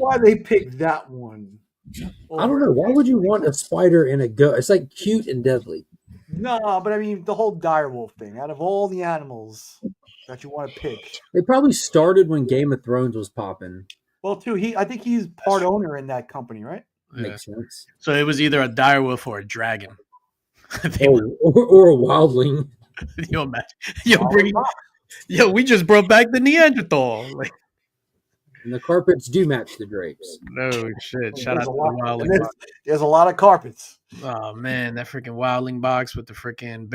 why they picked that one. I don't know. Why would you want a spider and a goat? It's like cute and deadly. No, but I mean the whole direwolf thing. Out of all the animals that you want to pick, They probably started when Game of Thrones was popping. well, too, I think he's part owner in that company, right? Yeah. Makes sense. So it was either a direwolf or a dragon. Or a wildling. Yo, imagine. We just brought back the Neanderthal. Like, And the carpets do match the drapes. no shit. Shout There's out a to lot, the wildling and box. there's a lot of carpets. Oh man, that freaking wildling box with the freaking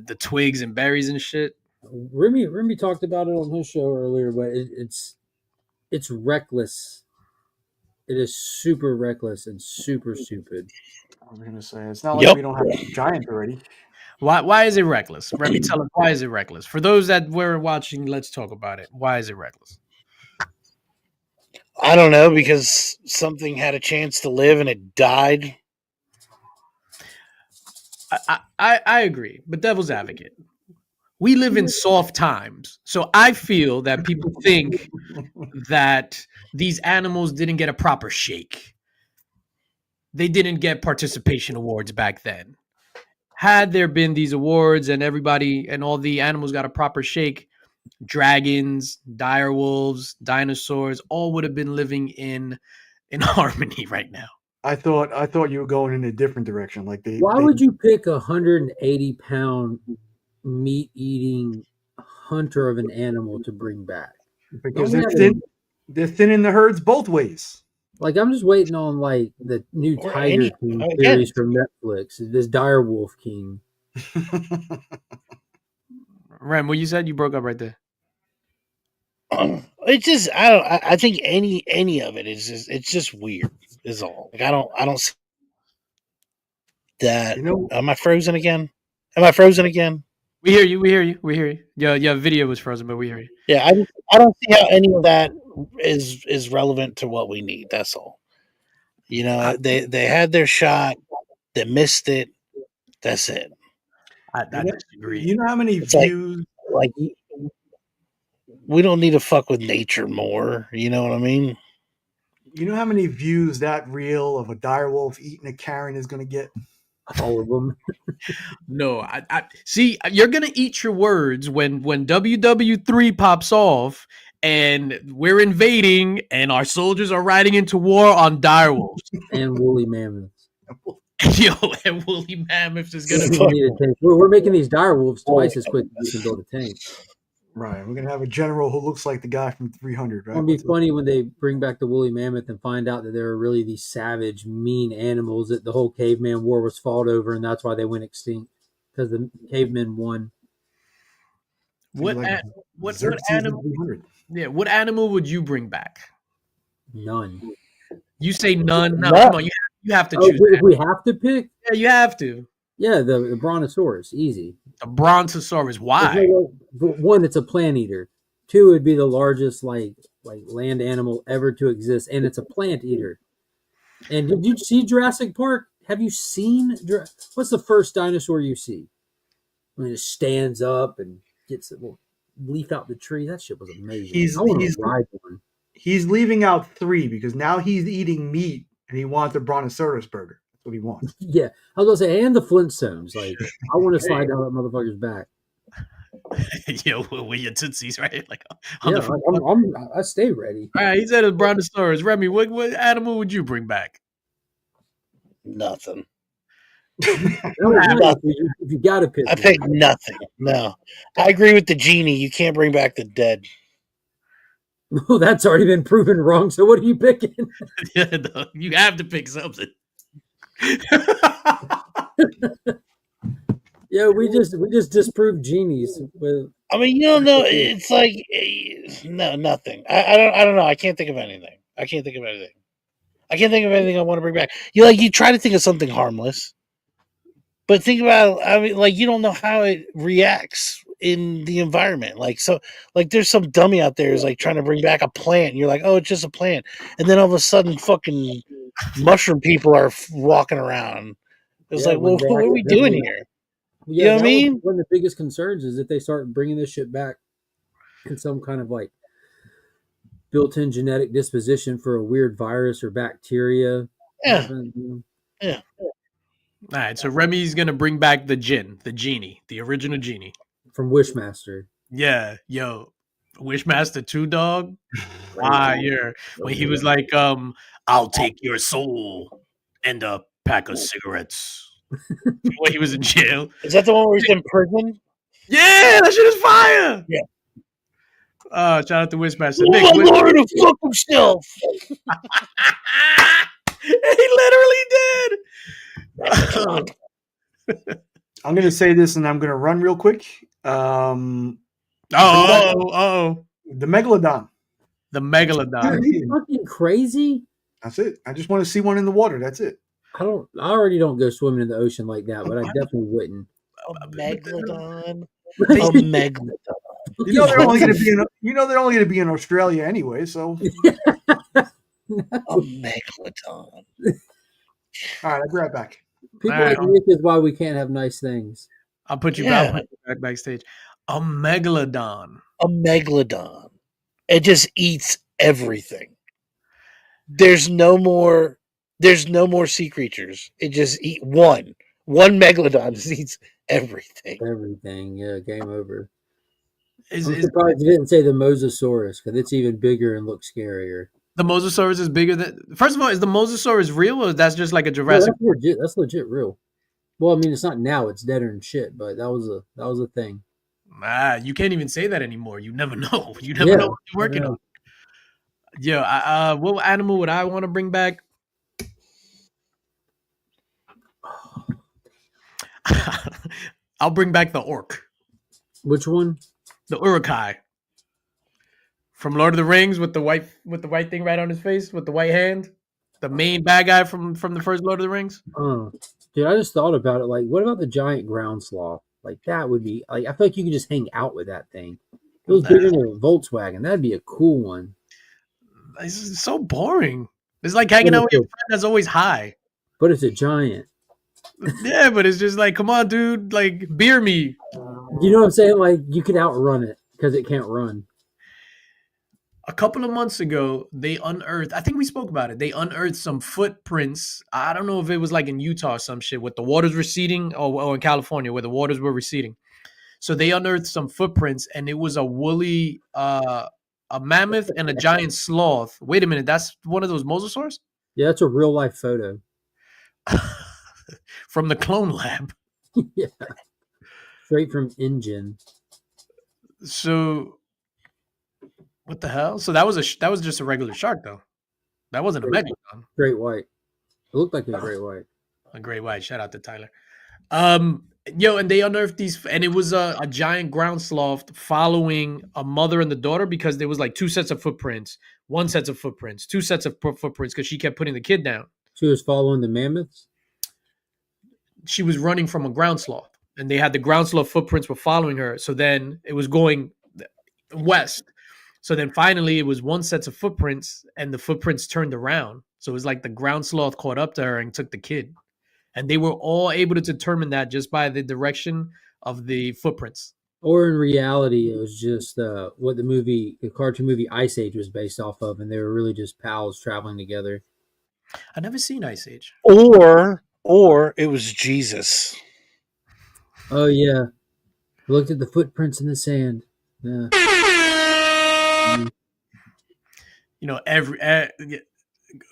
the twigs and berries and shit. Remy talked about it on his show earlier, but it's reckless. It is super reckless and super stupid. I was gonna say it's not like we don't have giants already. Why is it reckless? Remy, tell us why is it reckless? For those that were watching, let's talk about it. Why is it reckless? I don't know, because something had a chance to live and it died. I agree, but devil's advocate. We live in soft times, so I feel that people think that these animals didn't get a proper shake. They didn't get participation awards back then. Had there been these awards and everybody and all the animals got a proper shake, dragons, direwolves, dinosaurs, all would have been living in harmony right now. I thought you were going in a different direction. Like why would you pick 180-pound meat-eating hunter of an animal to bring back? Because they're thinning the herds both ways. Like, I'm just waiting on like the new Tiger King series from Netflix. This Direwolf King. Rem, what you said? You broke up right there. It's just I think any of it is just, it's just weird is all. Like I don't see that. Am I frozen again? We hear you. Yeah, video was frozen, but we hear you. Yeah, I don't see how any of that is relevant to what we need. That's all. You know, they had their shot, they missed it. That's it. I disagree. You know how many views? Like we don't need to fuck with nature more. You know what I mean? You know how many views that reel of a direwolf eating a Karen is going to get? All of them. No, I see. You're gonna eat your words when WW3 pops off and we're invading and our soldiers are riding into war on direwolves and woolly mammoths. Yo, and woolly mammoths is gonna. We're making these direwolves twice as quick as we can build a tank. Right, we're gonna have a general who looks like the guy from 300. Right, it'll be funny when they bring back the woolly mammoth and find out that there are really these savage, mean animals that the whole caveman war was fought over, and that's why they went extinct because the cavemen won. What animal? Yeah, what animal would you bring back? None. You say none? No, come on, you have to choose. If we have to pick, yeah, you have to. Yeah, the brontosaurus, easy. The brontosaurus, why? One, it's a plant eater. Two, it'd be the largest like land animal ever to exist, and it's a plant eater. And did you see Jurassic Park? Have you seen? What's the first dinosaur you see? When it stands up and gets a little leaf out the tree. That shit was amazing. I want to ride one. He's leaving out 3 because now he's eating meat and he wants a brontosaurus burger. That's what he wants. Yeah, I was gonna say, and the Flintstones. Like, I want to slide down that motherfucker's back. Yo, with your tootsies, right? Like, I stay ready. All right, he said a brontosaurus. Remy, what animal would you bring back? Nothing. You got to pick. I pick nothing. No, I agree with the genie. You can't bring back the dead. Well, that's already been proven wrong. So what are you picking? Yeah, no, you have to pick something. Yeah, we just disproved genies. I mean, you don't know. It's like no, nothing. I don't know. I can't think of anything. I can't think of anything I want to bring back. You try to think of something harmless, but think about it. I mean, like, you don't know how it reacts in the environment. There's some dummy out there who's like trying to bring back a plant. And you're like, oh, it's just a plant, and then all of a sudden, fucking mushroom people are walking around. It's like, well, what are we doing here? Yeah, you know what I mean? One of the biggest concerns is if they start bringing this shit back in some kind of like built-in genetic disposition for a weird virus or bacteria. Yeah. Happen, you know? Yeah. All right, so Remy's gonna bring back the genie, the original genie. From Wishmaster. Yeah, yo, Wishmaster 2, dog. Fire. When he was like, I'll take your soul and a pack of cigarettes. When he was in jail. Is that the one where he's in prison? Yeah, that shit is fire. Yeah. Shout out to Wishmaster. Oh, Nick, my lord, to fuck himself. he literally did. I'm gonna say this, and I'm gonna run real quick. Oh, The Megalodon. the Are Megalodon. you fucking crazy? That's it. I just want to see one in the water. That's it. I already don't go swimming in the ocean like that, but I definitely wouldn't. A megalodon. They- A megalodon. You know they're only gonna be in. You know they're only gonna be in Australia anyway. So A megalodon. all right, I'll be right back. People All right. like Nick is why we can't have nice things. I'll put you Yeah. back backstage. A Megalodon. A megalodon. It just eats everything. There's no more sea creatures. It just eat one megalodon just eats everything. Everything, yeah, game over. Is I'm surprised you didn't say the Mosasaurus because it's even bigger and looks scarier. the Mosasaurus is bigger than? First of all, is the Mosasaurus real or that's just like a No, Jurassic? that's legit. That's legit real. Well, I mean, it's not now; it's deader than shit. But that was a thing. You can't even say that anymore. You never know. You never Yeah, know what you're working I know. on. Yo, what animal would I want to bring back? I'll bring back the orc, Which one? the Urukai from Lord of the Rings with the white thing right on his face with the white hand. The main bad guy from the first Lord of the Rings. Dude, I just thought about it. Like, what about the giant ground sloth? Like, that would be like I feel like you could just hang out with that thing. If it was bigger than a Volkswagen. That'd be a cool one. It's so boring. It's like hanging out with your friend that's always high. But it's a giant. Yeah, but it's just like, come on, dude, like beer me. You know what I'm saying? Like, you could outrun it because it can't run. A couple of months ago, they unearthed, I think we spoke about it. They unearthed some footprints. I don't know if it was like in Utah or some shit with the waters receding or in California where the waters were receding. So they unearthed some footprints and it was a woolly, a mammoth and a giant sloth. Wait a minute, that's one of those mosasaurs? Yeah, that's a real life photo. From the clone lab. Yeah. Straight from engine. So what the hell? So that was just a regular shark though. That wasn't a megalodon. Great white. It looked like a great white. A great white. Shout out to Tyler. And they unearthed these, and it was a giant ground sloth following a mother and the daughter because there was like two sets of footprints, one set of footprints, two sets of footprints because she kept putting the kid down. She was following the mammoths. She was running from a ground sloth, and they had the ground sloth footprints were following her. So then it was going west. So then finally it was one set of footprints, and the footprints turned around. So it was like the ground sloth caught up to her and took the kid. And they were all able to determine that just by the direction of the footprints. Or in reality, it was just what the cartoon movie Ice Age was based off of, and they were really just pals traveling together. I've never seen Ice Age. Or it was Jesus. Oh yeah, I looked at the footprints in the sand. Yeah. You know,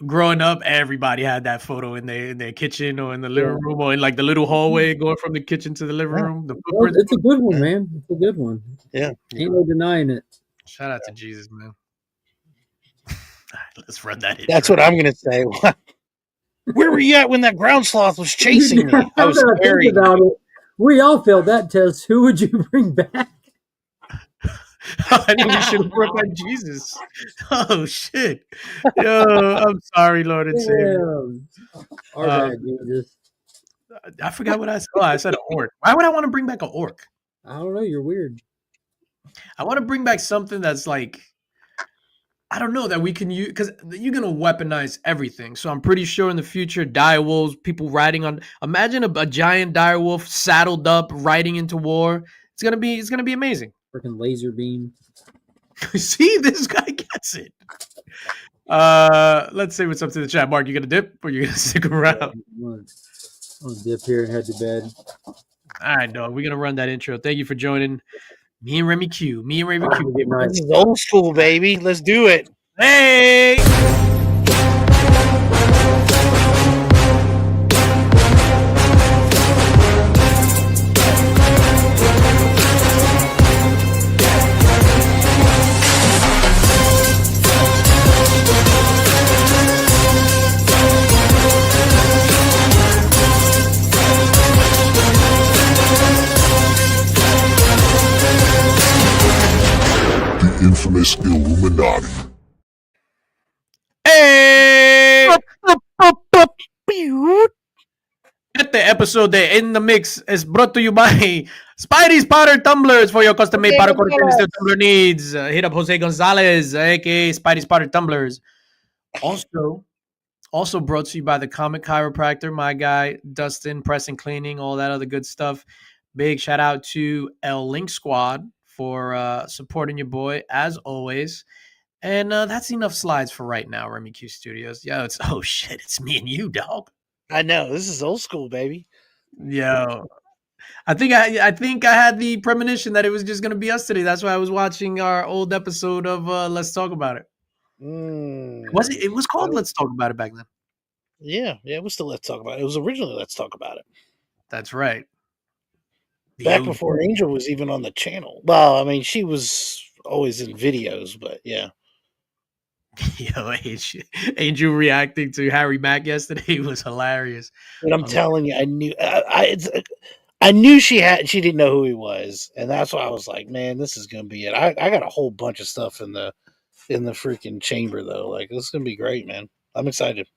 growing up, everybody had that photo in their kitchen or in the living room or in like the little hallway going from the kitchen to the living room. The Well, footprints. it's a good one, man. It's a good one. Yeah. Ain't no denying it. Shout out to Jesus, man. All right, let's run that in. That's what I'm gonna say. Where were you at when that ground sloth was chasing me? I was Think very about it. We all failed that test. Who would you bring back? I think we should have brought back Jesus. Oh shit! Yo, I'm sorry, Lord and Savior. Our bad, Jesus. I forgot what I said. Oh, I said an orc. Why would I want to bring back an orc? I don't know. You're weird. I want to bring back something that's like, I don't know, that we can use because you're gonna weaponize everything. So I'm pretty sure in the future, dire wolves, people riding on. Imagine a giant dire wolf saddled up, riding into war. It's gonna be amazing. Freaking laser beam. See, this guy gets it. Let's see what's up to the chat. Mark, you gonna dip or you gonna stick around? I'll dip here and head to bed. All right, dog. We're gonna run that intro. Thank you for joining me and Remy Q. Me and Remy Q. Good night. This is old school, baby. Let's do it. Hey. The infamous Illuminati. Hey. Este episode de In the Mix is brought to you by Spidey's Powder Tumblers for your custom-made powder coated stainless steel tumbler needs. Hit up Jose Gonzalez, aka Spidey's Powder Tumblers. Also brought to you by the Comic Chiropractor, my guy Dustin, pressing, cleaning, all that other good stuff. Big shout out to El Link Squad for supporting your boy as always. And that's enough slides for right now, Remy Q Studios. Yo, oh shit, it's me and you, dog. I know. This is old school, baby. Yo, I think I had the premonition that it was just gonna be us today. That's why I was watching our old episode of Let's Talk About It. Was it? It was called Let's Talk About It back then. Yeah, it was still Let's Talk About It. It was originally Let's Talk About It. That's right. Back before Angel was even on the channel. Well, I mean, she was always in videos, but yeah. Yo, Angel reacting to Harry Mack yesterday was hilarious. But I'm telling you, I knew she didn't know who he was, and that's why I was like, man, this is gonna be it. I got a whole bunch of stuff in the freaking chamber though. Like, this is gonna be great, man. I'm excited.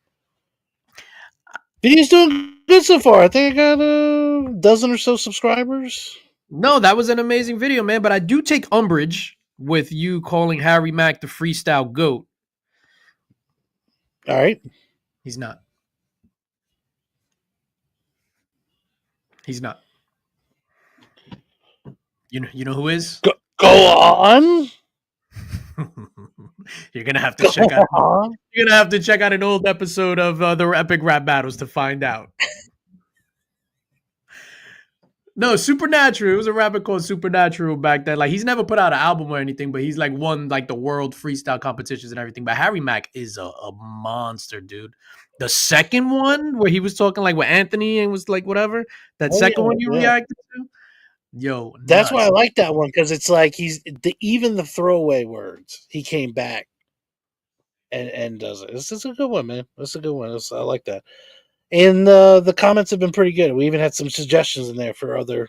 Video's doing good so far. I think I got a dozen or so subscribers. No, that was an amazing video, man. But I do take umbrage with you calling Harry Mack the freestyle GOAT. All right. He's not. He's not. You know who is? Go on. You're gonna have to check out. You're gonna have to check out an old episode of the Epic Rap Battles to find out. No, Supernatural. It was a rapper called Supernatural back then. Like, he's never put out an album or anything, but he's like won like the world freestyle competitions and everything. But Harry Mack is a monster, dude. The second one where he was talking like with Anthony and was like whatever. That second one you reacted to. Yo, that's why I like that one, because it's like even the throwaway words he came back and does it. This is a good one, man. This is a good one. I like that. And the comments have been pretty good. We even had some suggestions in there for other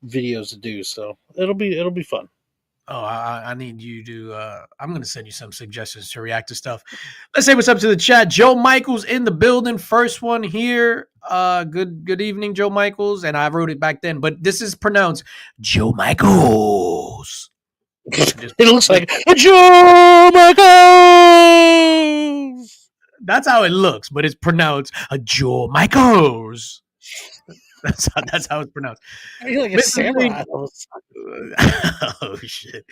videos to do. So it'll be fun. Oh, I need you to. I'm gonna send you some suggestions to react to stuff. Let's say what's up to the chat. Joe Michaels in the building. First one here. Good evening, Joe Michaels. And I wrote it back then, but this is pronounced Joe Michaels. It looks like Joe Michaels. That's how it looks, but it's pronounced Joe Michaels. That's how it's pronounced. You're like a samurai. Oh shit.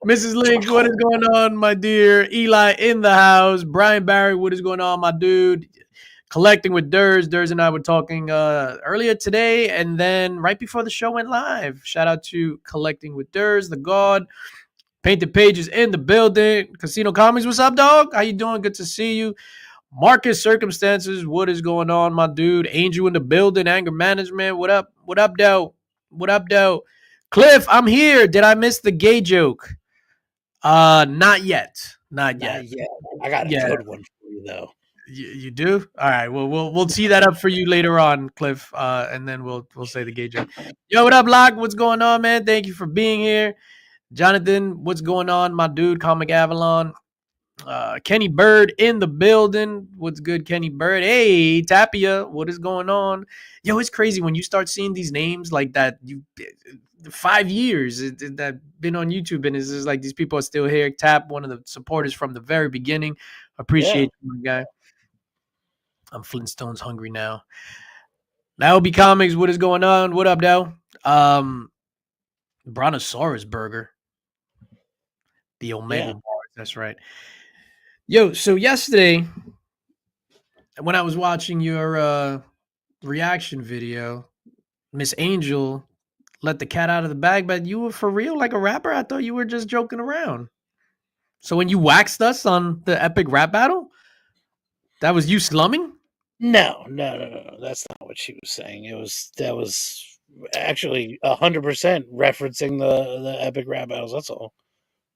Mrs. Link, what is going on, my dear? Eli in the house. Brian Barry, what is going on, my dude? Collecting with Durs. Durs and I were talking earlier today, and then right before the show went live. Shout out to Collecting with Durs, the God. Painted Pages in the building. Casino Comics, what's up, dog? How you doing? Good to see you. Marcus Circumstances, what is going on, my dude? Angel in the building, Anger Management, what up? What up, though? What up, though? Cliff, I'm here. Did I miss the gay joke? Not yet. Not yet. I got a good one for you, though. You do? All right. Well, we'll tee that up for you later on, Cliff. And then we'll say the gay joke. Yo, what up, Locke? What's going on, man? Thank you for being here. Jonathan, what's going on, my dude? Comic Avalon. Kenny Bird in the building. What's good, Kenny Bird? Hey, Tapia, what is going on? Yo, it's crazy when you start seeing these names like that. 5 years that been on YouTube, and it's just like these people are still here. Tap, one of the supporters from the very beginning. Appreciate you, my guy. I'm Flintstones hungry now. Laobi Comics, what is going on? What up, Dow? Brontosaurus Burger. The Omega bars. That's right. Yo, so yesterday when I was watching your reaction video, Miss Angel let the cat out of the bag, but you were for real like a rapper? I thought you were just joking around. So when you waxed us on the epic rap battle, that was you slumming? No. That's not what she was saying. That was actually 100% referencing the epic rap battles. That's all.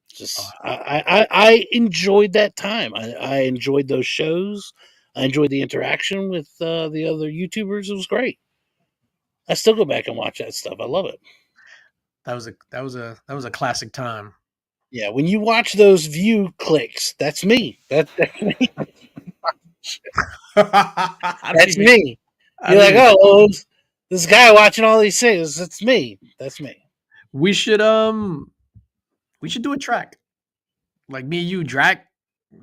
Just I enjoyed that time. I enjoyed those shows. I enjoyed the interaction with the other YouTubers. It was great. I still go back and watch that stuff. I love it. That was a classic time. Yeah, when you watch those view clicks, that's me. That's me. That's me. You're like, oh, well, this guy watching all these things. That's me. That's me. We should do a track. Like me and you, Drac.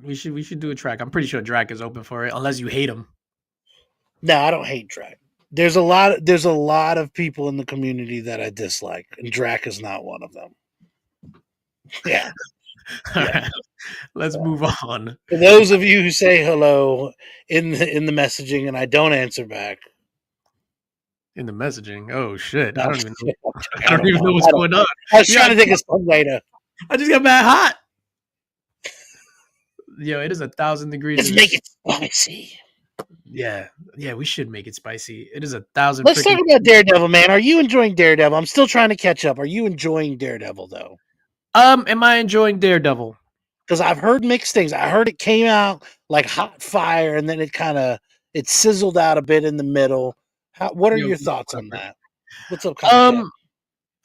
We should do a track. I'm pretty sure Drac is open for it, unless you hate him. No, I don't hate Drac. There's a lot of people in the community that I dislike, and Drac is not one of them. Yeah. All right. Let's move on. For those of you who say hello in the messaging and I don't answer back. In the messaging. Oh shit. No, I don't even know. I don't even know what's going on. I was trying to think of some way to. I just got mad hot. Yo, it is 1,000 degrees. Let's make it spicy. Yeah, we should make it spicy. It is 1,000. Let's talk about Daredevil, man. Are you enjoying Daredevil? I'm still trying to catch up. Are you enjoying Daredevil though? Am I enjoying Daredevil? Because I've heard mixed things. I heard it came out like hot fire, and then it sizzled out a bit in the middle. What are your thoughts on that? What's up, Kyle?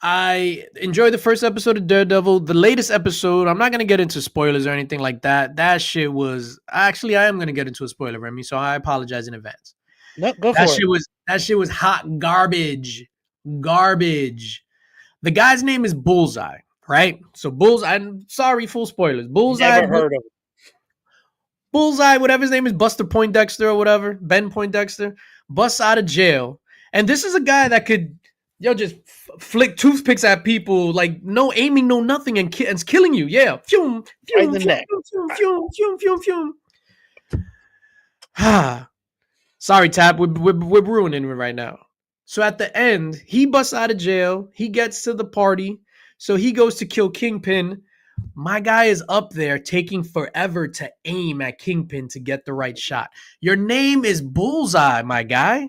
I enjoyed the first episode of Daredevil. The latest episode, I'm not gonna get into spoilers or anything like that. That shit was actually I am gonna get into a spoiler, Remy. So I apologize in advance. No, go for it. That shit was hot garbage. Garbage. The guy's name is Bullseye, right? So Bullseye. I'm sorry, full spoilers. Bullseye. Never heard of it. Bullseye, whatever his name is, Buster Poindexter or whatever, Ben Poindexter, busts out of jail, and this is a guy that could. Just flick toothpicks at people, like no aiming, no nothing, and it's killing you. Yeah. Fume, right in the neck. Fume. Sorry, Tap. We're ruining it right now. So at the end, he busts out of jail. He gets to the party. So he goes to kill Kingpin. My guy is up there taking forever to aim at Kingpin to get the right shot. Your name is Bullseye, my guy.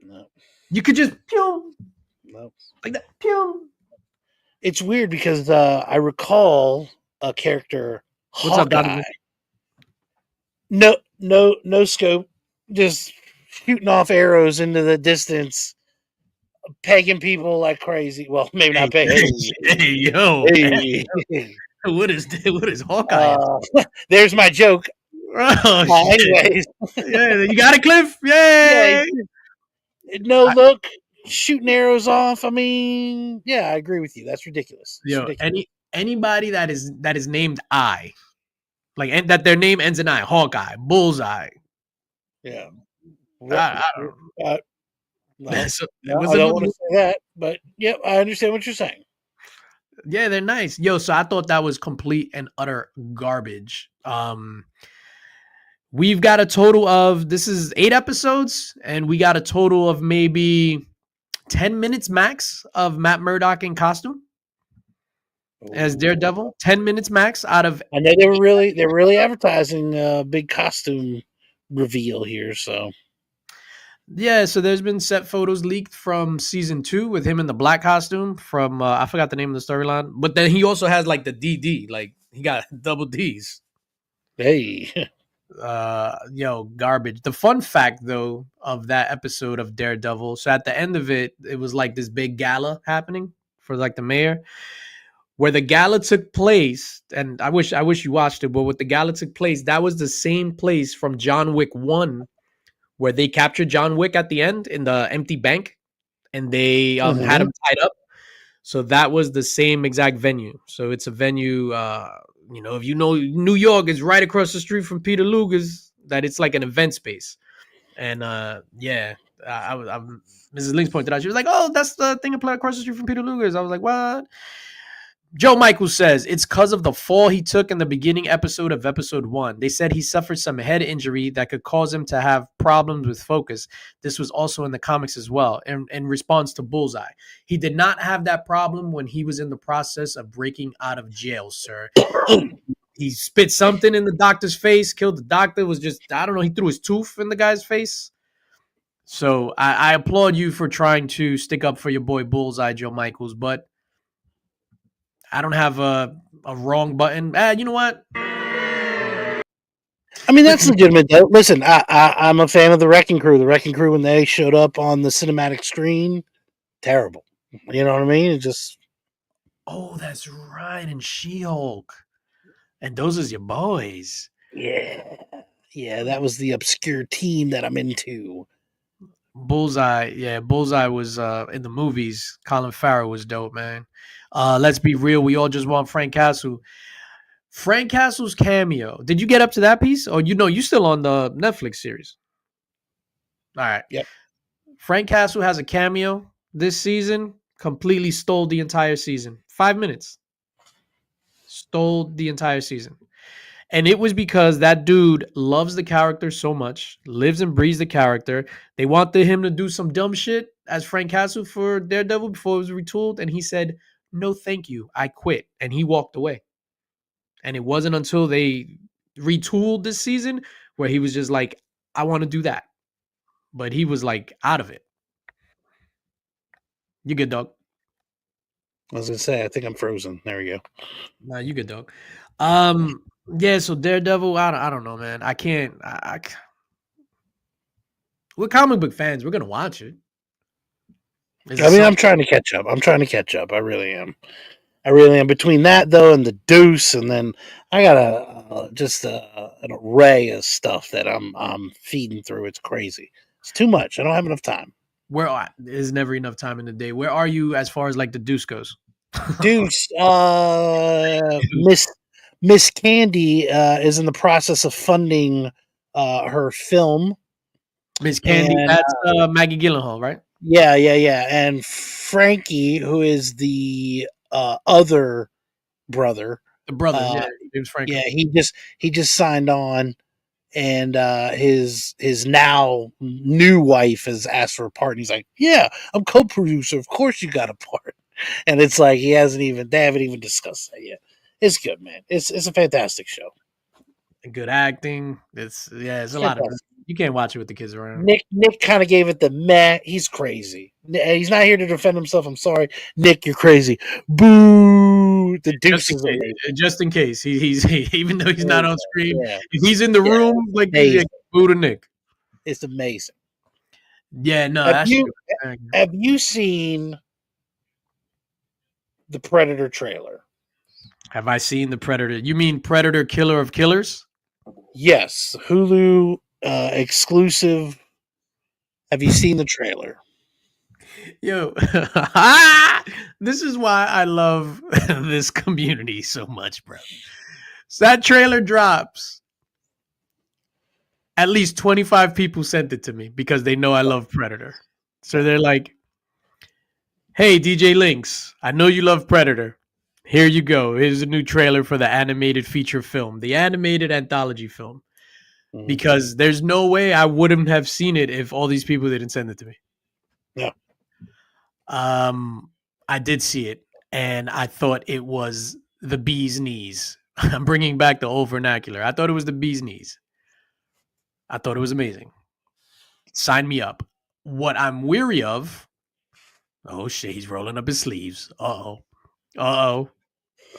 No. You could just pew. No. Like that. Pew. It's weird because I recall a character. What's up, Hawkeye. No scope, just shooting off arrows into the distance, pegging people like crazy. Well, maybe not pegging. Hey, yo. Hey. What is Hawkeye? There's my joke. Oh, anyways, yeah, you got it, Cliff. Yay! Yeah, no look, shooting arrows off. I mean, yeah, I agree with you. That's ridiculous. Anybody that is named I, like, and that their name ends in I, Hawkeye, Bullseye. Yeah. I don't know. No, I don't want to say that, but yeah, I understand what you're saying. Yeah, they're nice. Yo, so I thought that was complete and utter garbage. We've got a total of, this is 8 episodes, and we got a total of maybe 10 minutes max of Matt Murdock in costume as Daredevil. 10 minutes max out of. I know they're really advertising a big costume reveal here, so. Yeah, so there's been set photos leaked from season 2 with him in the black costume from I forgot the name of the storyline, but then he also has like the DD, like he got double D's. Hey. Garbage. The fun fact though of that episode of Daredevil, so at the end of it, it was like this big gala happening for like the mayor, where the gala took place, and I wish you watched it, but what the gala took place, that was the same place from John Wick 1 where they captured John Wick at the end in the empty bank, and they had him tied up. So that was the same exact venue. So it's a venue, if you know New York is right across the street from Peter Luger's, that it's like an event space. And Mrs. Links pointed out, she was like, "Oh, that's the thing to play across the street from Peter Luger's." I was like, "What?" Joe Michael says it's because of the fall he took in the beginning episode of episode 1. They said he suffered some head injury that could cause him to have problems with focus. This was also in the comics as well. In response to Bullseye, he did not have that problem when he was in the process of breaking out of jail, sir. He spit something in the doctor's face, killed the doctor. Was just, I don't know, he threw his tooth in the guy's face. So I applaud you for trying to stick up for your boy Bullseye, Joe Michaels, but I don't have a wrong button. You know what? I mean, that's legitimate, though. Listen, I'm a fan of the Wrecking Crew. The Wrecking Crew, when they showed up on the cinematic screen, terrible. You know what I mean? It just... Oh, that's right. And She-Hulk. And those is your boys. Yeah. Yeah, that was the obscure team that I'm into. Bullseye. Yeah, Bullseye was in the movies. Colin Farrell was dope, man. Let's be real. We all just want Frank Castle. Frank Castle's cameo. Did you get up to that piece? Or you still on the Netflix series? All right. Yep. Frank Castle has a cameo this season. Completely stole the entire season. 5 minutes. Stole the entire season. And it was because that dude loves the character so much, lives and breathes the character. They wanted him to do some dumb shit as Frank Castle for Daredevil before it was retooled. And he said, no, thank you. I quit. And he walked away. And it wasn't until they retooled this season where he was just like, I want to do that. But he was like out of it. You good, dog? I was going to say, I think I'm frozen. There we go. Nah, you good, dog. Yeah, so Daredevil, I don't know, man. I can't. We're comic book fans. We're gonna watch it. I'm trying to catch up. I really am. Between that though and the Deuce, and then I got an array of stuff that I'm feeding through. It's crazy. It's too much. I don't have enough time. There's never enough time in the day. Where are you as far as like the Deuce goes? Deuce, Miss Candy is in the process of funding her film. Miss Candy, And, that's Maggie Gyllenhaal, right? Yeah. And Frankie, who is the other brother, The brother, yeah, James Franco. yeah, he just signed on, and his now new wife has asked for a part, and he's like, "Yeah, I'm co-producer. Of course, you got a part." And it's like they haven't even discussed that yet. It's good, man. It's a fantastic show. Good acting. It's a lot of. You can't watch it with the kids around. Nick kind of gave it the meh. He's crazy. He's not here to defend himself. I'm sorry, Nick. You're crazy. Boo. The Deuce is amazing. Just in case he's even though he's not on screen, Yeah. if he's in the room, like boo to Nick. It's amazing. Yeah, no. Have you seen the Predator trailer? Have I seen the Predator? You mean Predator Killer of Killers? Yes, Hulu exclusive. Have you seen the trailer? Yo, this is why I love this community so much, bro. So that trailer drops. At least 25 people sent it to me because they know I love Predator. So they're like, hey, DJ Lynx, I know you love Predator. Here you go. Here's a new trailer for the animated feature film, the animated anthology film. Mm-hmm. Because there's no way I wouldn't have seen it if all these people didn't send it to me. Yeah. I did see it, and I thought it was the bee's knees. I'm bringing back the old vernacular. I thought it was the bee's knees. I thought it was amazing. Sign me up. What I'm weary of... Oh, shit, he's rolling up his sleeves. Uh-oh. Go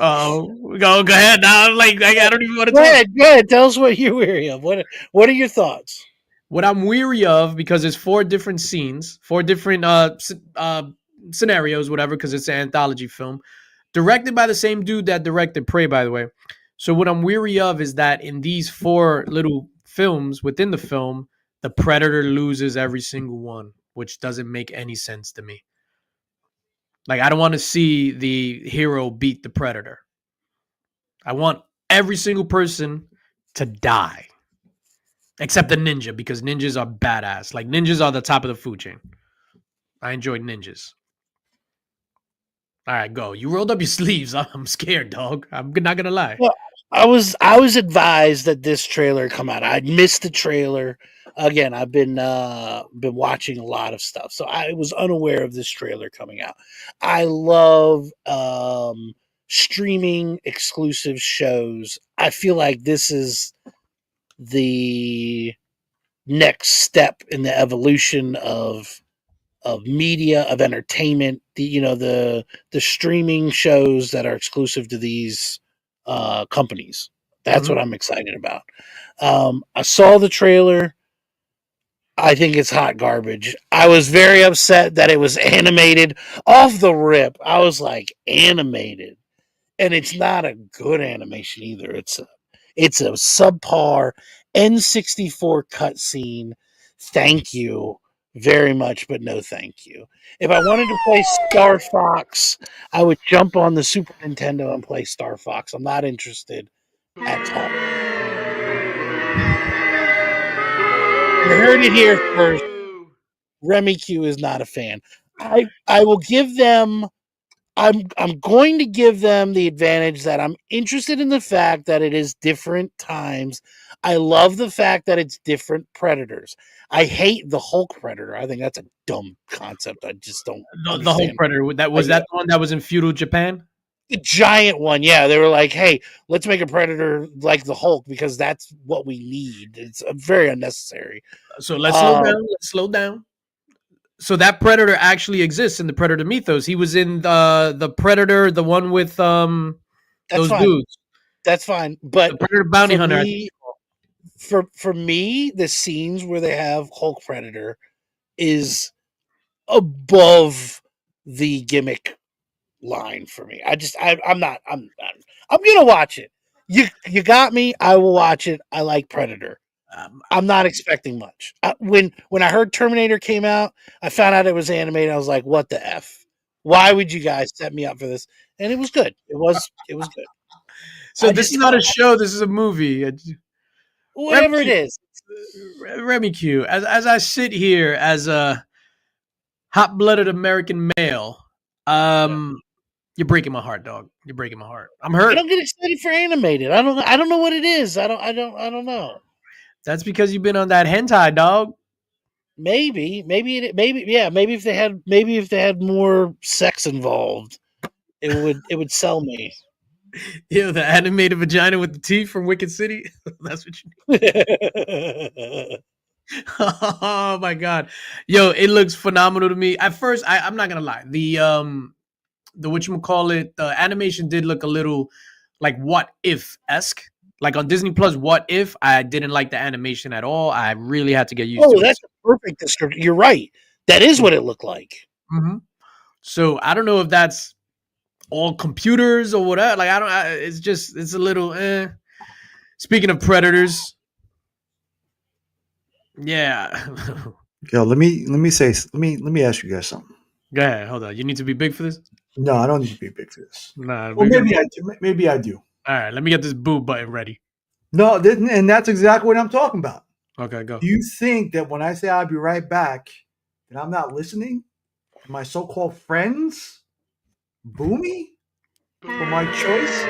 ahead. Now, like, I don't even want to talk. Go ahead. Tell us what you're weary of. What are your thoughts? What I'm weary of, because there's 4 different scenes, 4 different scenarios, whatever, because it's an anthology film, directed by the same dude that directed Prey, by the way. So what I'm weary of is that in these 4 little films within the film, the Predator loses every single one, which doesn't make any sense to me. Like, I don't want to see the hero beat the Predator. I want every single person to die. Except the ninja, because ninjas are badass. Like, ninjas are the top of the food chain. I enjoy ninjas. All right, go. You rolled up your sleeves. I'm scared, dog. I'm not gonna lie. Well, I was advised that this trailer come out. I missed the trailer. Again, I've been watching a lot of stuff, so I was unaware of this trailer coming out. I love streaming exclusive shows. I feel like this is the next step in the evolution of media, of entertainment. The streaming shows that are exclusive to these companies. That's what I'm excited about. I saw the trailer. I think it's hot garbage. I was very upset that it was animated off the rip. I was like, animated, and it's not a good animation either. It's a subpar N64 cutscene. Thank you very much, but no thank you. If I wanted to play Star Fox, I would jump on the Super Nintendo and play Star Fox. I'm not interested at all. You heard it here first. Remy Q is not a fan. I will give them. I'm going to give them the advantage that I'm interested in the fact that it is different times. I love the fact that it's different predators. I hate the Hulk predator. I think that's a dumb concept. I just don't The Hulk understand. Predator. That the one that was in feudal Japan. The giant one, yeah. They were like, "Hey, let's make a predator like the Hulk because that's what we need." It's very unnecessary. So let's slow down. Let's slow down. So that predator actually exists in the Predator mythos. He was in the Predator, the one with That's those fine. dudes. That's fine. But The Predator Bounty for Hunter. me, for me, the scenes where they have Hulk Predator is above the gimmick line for me. I'm gonna watch it. You got me. I will watch it. I like Predator. I'm not expecting much. When I heard Terminator came out, I found out it was animated. I was like, "What the f? Why would you guys set me up for this?" And it was good. It was good. So this is not a show. This is a movie. Whatever it is. Remy Q. As I sit here as a hot-blooded American male, you're breaking my heart, dog. You're breaking my heart. I'm hurt. I don't get excited for animated. I don't know what it is. I don't know. That's because you've been on that hentai, dog. Maybe if they had more sex involved, it would sell me. Yo, the animated vagina with the teeth from Wicked City. That's what you need. Oh my god. Yo, it looks phenomenal to me. At first, I'm not gonna lie. The whatchamacallit, the animation did look a little like What If-esque. Like on Disney Plus, What If, I didn't like the animation at all. I really had to get used to it. Oh, that's a perfect description. You're right. That is what it looked like. Mm-hmm. So I don't know if that's all computers or whatever. Like it's a little Speaking of predators, yeah. Yo, let me ask you guys something. Go ahead, hold on. You need to be big for this? No, I don't need to be big for this. Nah, Well, maybe I do. Maybe I do. All right, let me get this boob button ready. No, and that's exactly what I'm talking about. Okay, go. Do you think that when I say I'll be right back, that I'm not listening to my so-called friends boo me for my choice?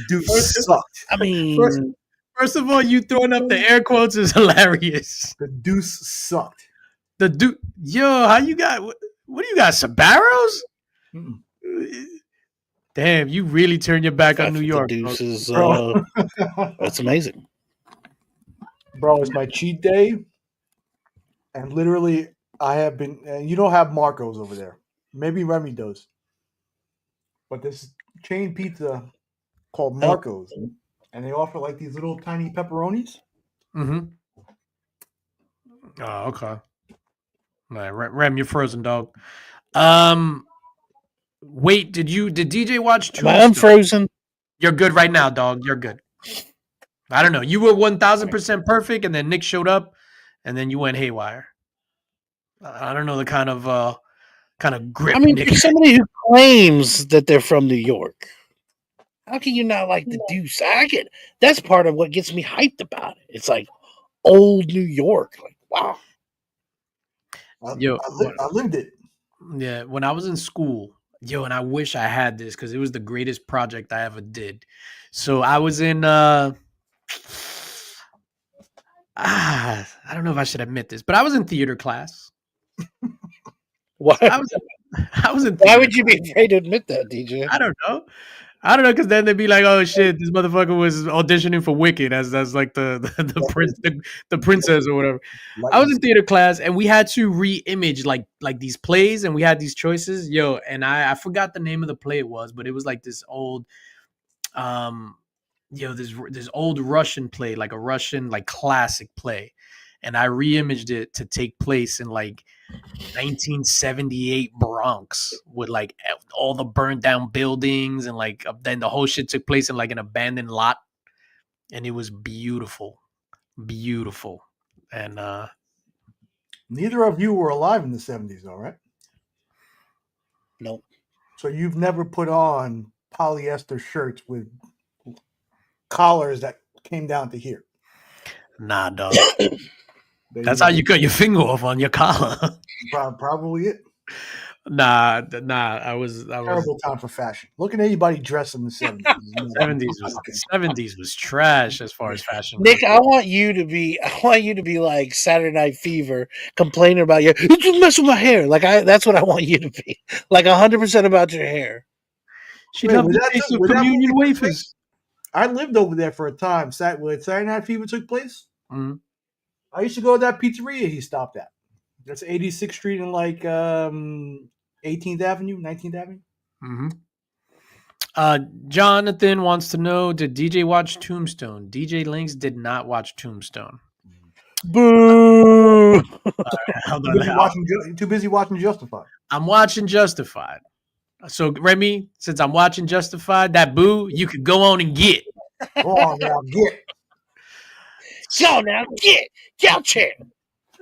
Deuce sucked. I mean, First of all, you throwing up the air quotes is hilarious. The deuce sucked. The dude, yo, how you got? What do you got? Sabaros? Mm-mm. Damn, you really turned your back on New York. The Deuce is, Bro. that's amazing. Bro, it's my cheat day. And literally, I have been, and you don't have Marco's over there. Maybe Remy does. But this chain pizza called Marco's. And they offer like these little tiny pepperonis. Mm-hmm. Oh, okay. All right, Rem, you're frozen, dog. Wait, did DJ watch Am I unfrozen? You're good right now, dog. You're good. I don't know. You were 1000% perfect, and then Nick showed up, and then you went haywire. I don't know the kind of grip. I mean, Nick for somebody who claims that they're from New York, how can you not like the Deuce? That's part of what gets me hyped about it. It's like old New York. Like, wow. Yo, I lived it. yeah, when I was in school, and I wish I had this because it was the greatest project I ever did. So I was in I don't know if I should admit this, but I was in theater class. Why? I was I was in Why theater. would you be afraid to admit that, DJ? I don't know. I don't know because then they'd be like, "Oh shit, this motherfucker was auditioning for Wicked as like the prince the princess or whatever." I was in theater class and we had to re-image like these plays and we had these choices. And I forgot the name of the play it was, but it was like this old um this old Russian play, like a Russian like classic play, and I re-imaged it to take place in like 1978 Bronx with like all the burned down buildings and like then the whole shit took place in like an abandoned lot, and it was beautiful, beautiful, and Neither of you were alive in the 70s, all right? Nope. So you've never put on polyester shirts with collars that came down to here. nah, dog. There That's go. how you cut your finger off on your collar. Probably it. Nah. I was Terrible time for fashion. Look at anybody dressed in the 70s. 70s was trash as far as fashion. Nick, goes. I want you to be like Saturday Night Fever, complaining about you just mess with my hair. That's what I want you to be. Like 100% about your hair. She Wait, loved was the that taste the- of was that communion movie wafers. I lived over there for a time. When Saturday Night Fever took place, Mhm. I used to go to that pizzeria he stopped at. That's 86th Street and like 18th Avenue, 19th Avenue. Mm-hmm. Jonathan wants to know: did DJ watch Tombstone? DJ Links did not watch Tombstone. Boo! Hold on, Too busy watching Justified. I'm watching Justified. So Remy, since I'm watching Justified, that boo you could go on and get. Go on now, get. Go now, get out chair.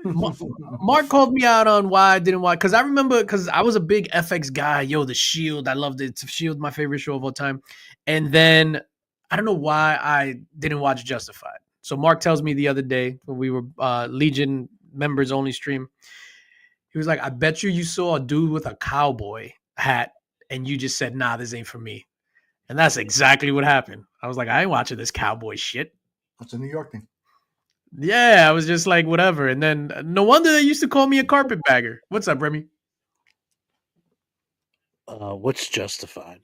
Mark called me out on why I didn't watch, because I remember, because I was a big FX guy. The Shield, I loved it. Shield, my favorite show of all time. And then I don't know why I didn't watch Justified. So Mark tells me the other day when we were Legion members only stream, he was like, "I bet you saw a dude with a cowboy hat and you just said, nah, this ain't for me." And that's exactly what happened. I was like, I ain't watching this cowboy shit. That's a New York thing. Yeah, I was just like, whatever. And then no wonder they used to call me a carpetbagger. What's up, Remy? What's Justified?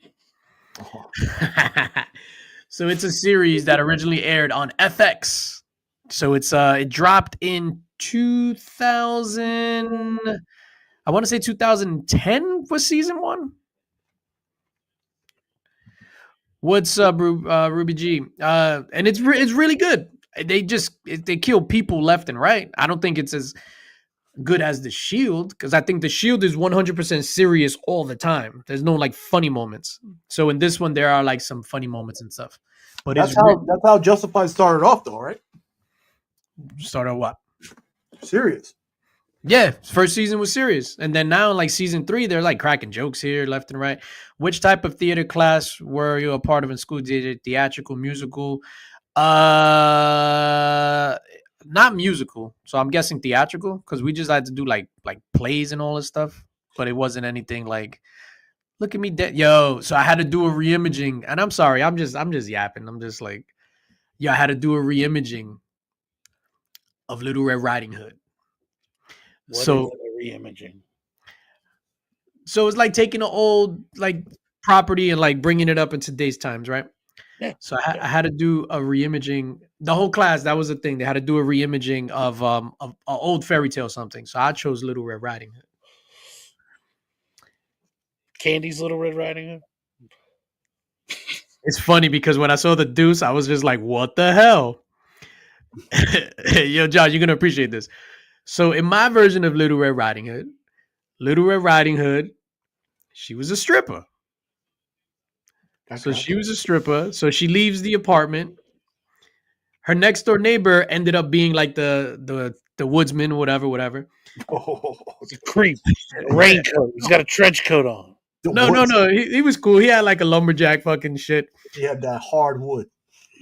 So it's a series that originally aired on FX. So it dropped in 2000. I want to say 2010 was season 1. What's up, Ruby G? And it's really good. They kill people left and right. I don't think it's as good as the Shield, because I think the Shield is 100% serious all the time. There's no like funny moments. So in this one, there are like some funny moments and stuff. But that's how Justified started off, though, right? Started what? Serious. Yeah, first season was serious, and then now like season 3, they're like cracking jokes here left and right. Which type of theater class were you a part of in school? Did it theatrical, musical? Not musical. So I'm guessing theatrical, because we just had to do like plays and all this stuff, but it wasn't anything like, look at me, so I had to do a reimaging, and I'm sorry, I'm just yapping. I'm just like, I had to do a reimaging of Little Red Riding Hood. What So is reimaging? So it's like taking an old like property and like bringing it up in today's times, right? Yeah. So I had to do a reimaging. The whole class, that was the thing. They had to do a reimaging of an old fairy tale something. So I chose Little Red Riding Hood. Candy's Little Red Riding Hood. It's funny because when I saw the deuce, I was just like, "What the hell?" Yo, John, you're gonna appreciate this. So in my version of Little Red Riding Hood, she was a stripper. So she was a stripper. So she leaves the apartment. Her next door neighbor ended up being like the woodsman, whatever. Oh, It's a creep. Raincoat. He's got a trench coat on. No. He was cool. He had like a lumberjack fucking shit. He had that hard wood.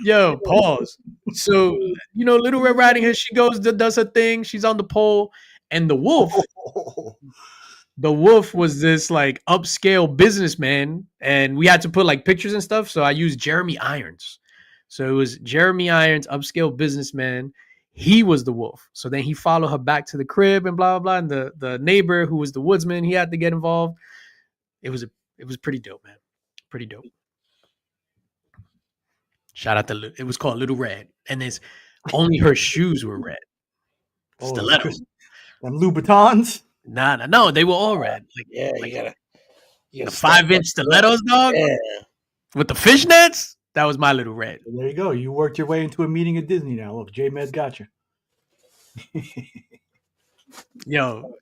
Yo, pause. So, Little Red Riding Hood, she goes, does her thing. She's on the pole. And the wolf was this like upscale businessman, and we had to put like pictures and stuff. So I used Jeremy Irons. So it was Jeremy Irons, upscale businessman. He was the wolf. So then he followed her back to the crib and blah blah blah. And the neighbor who was the woodsman, he had to get involved. It was pretty dope, man. Pretty dope. Shout out to it was called Little Red, and it's only her shoes were red. Stilettos. Them Louboutins. No, they were all red. Like, Yeah, like you gotta the 5-inch stilettos, dog, Yeah. with the fishnets. That was my Little Red. There you go. You worked your way into a meeting at Disney now. Look, J-Med got you. Yo,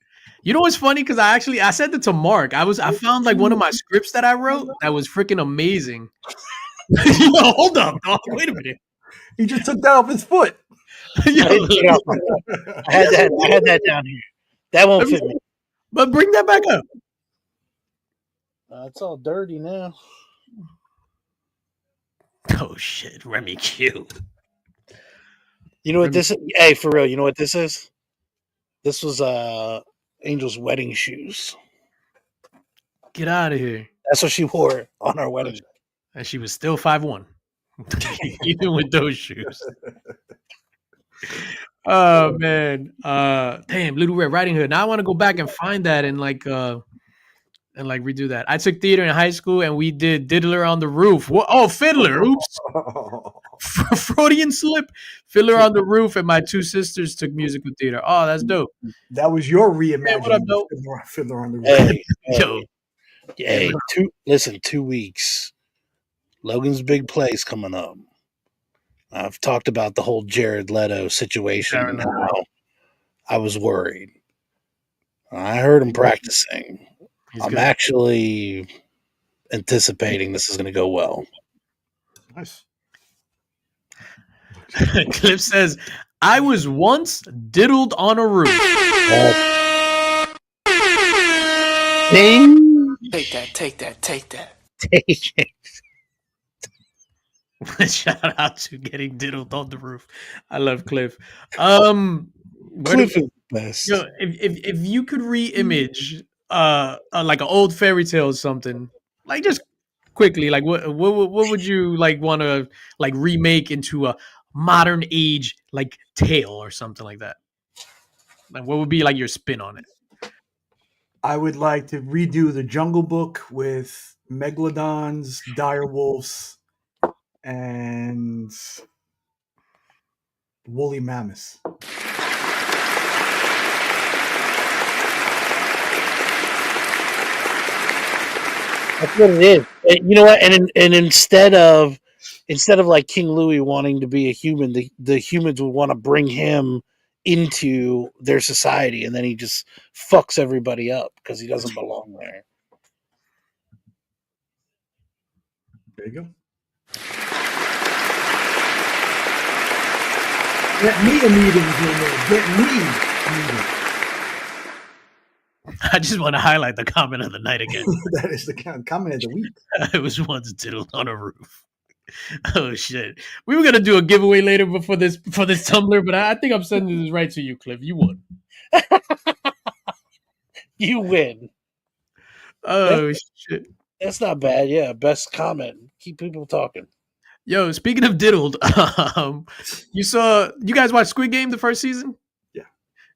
you know what's funny? Because I said that to Mark. I found like one of my scripts that I wrote that was freaking amazing. Yo, hold up, dog. Wait a minute. He just took that off his foot. Yo, I had that down here. That won't fit me. but bring that back up. It's all dirty now. Oh shit, Remy Q. You know what this is? Hey, for real, you know what this is? This was Angel's wedding shoes. Get out of here. That's what she wore on our wedding. And she was still 5'1", even with those shoes. Oh man, damn, Little Red Riding Hood. Now I want to go back and find that and redo that. I took theater in high school and we did Diddler on the Roof. What? Oh, Fiddler. Oops. Freudian slip. Fiddler on the Roof, and my two sisters took musical theater. Oh, that's dope. That was your reimagining what up, dope? Fiddler on the Roof. Hey, 2 weeks. Logan's big play's coming up. I've talked about the whole Jared Leto situation and how I was worried. I heard him practicing. I'm actually anticipating this is going to go well. Nice. Cliff says, I was once diddled on a roof. Ding. Take that. Take it. Shout out to getting diddled on the roof. I love Cliff. Cliff is the best. Yo, if you could re-image like an old fairy tale or something, like just quickly, like what would you like want to like remake into a modern age like tale or something like that? Like what would be like your spin on it? I would like to redo the Jungle Book with megalodons, dire wolves, and woolly mammoths. That's what it is. You know what? And instead of like King Louis wanting to be a human, the humans would want to bring him into their society, and then he just fucks everybody up because he doesn't belong there. There you go. Get me a meeting, Get me a meeting. I just want to highlight the comment of the night again. That is the comment of the week. I was once diddled on a roof. Oh shit! We were gonna do a giveaway later before this Tumblr, but I think I'm sending this right to you, Cliff. You won. You win. Oh shit! That's not bad. Yeah, best comment. Keep people talking. Yo, speaking of diddled, you guys watched Squid Game the first season? Yeah.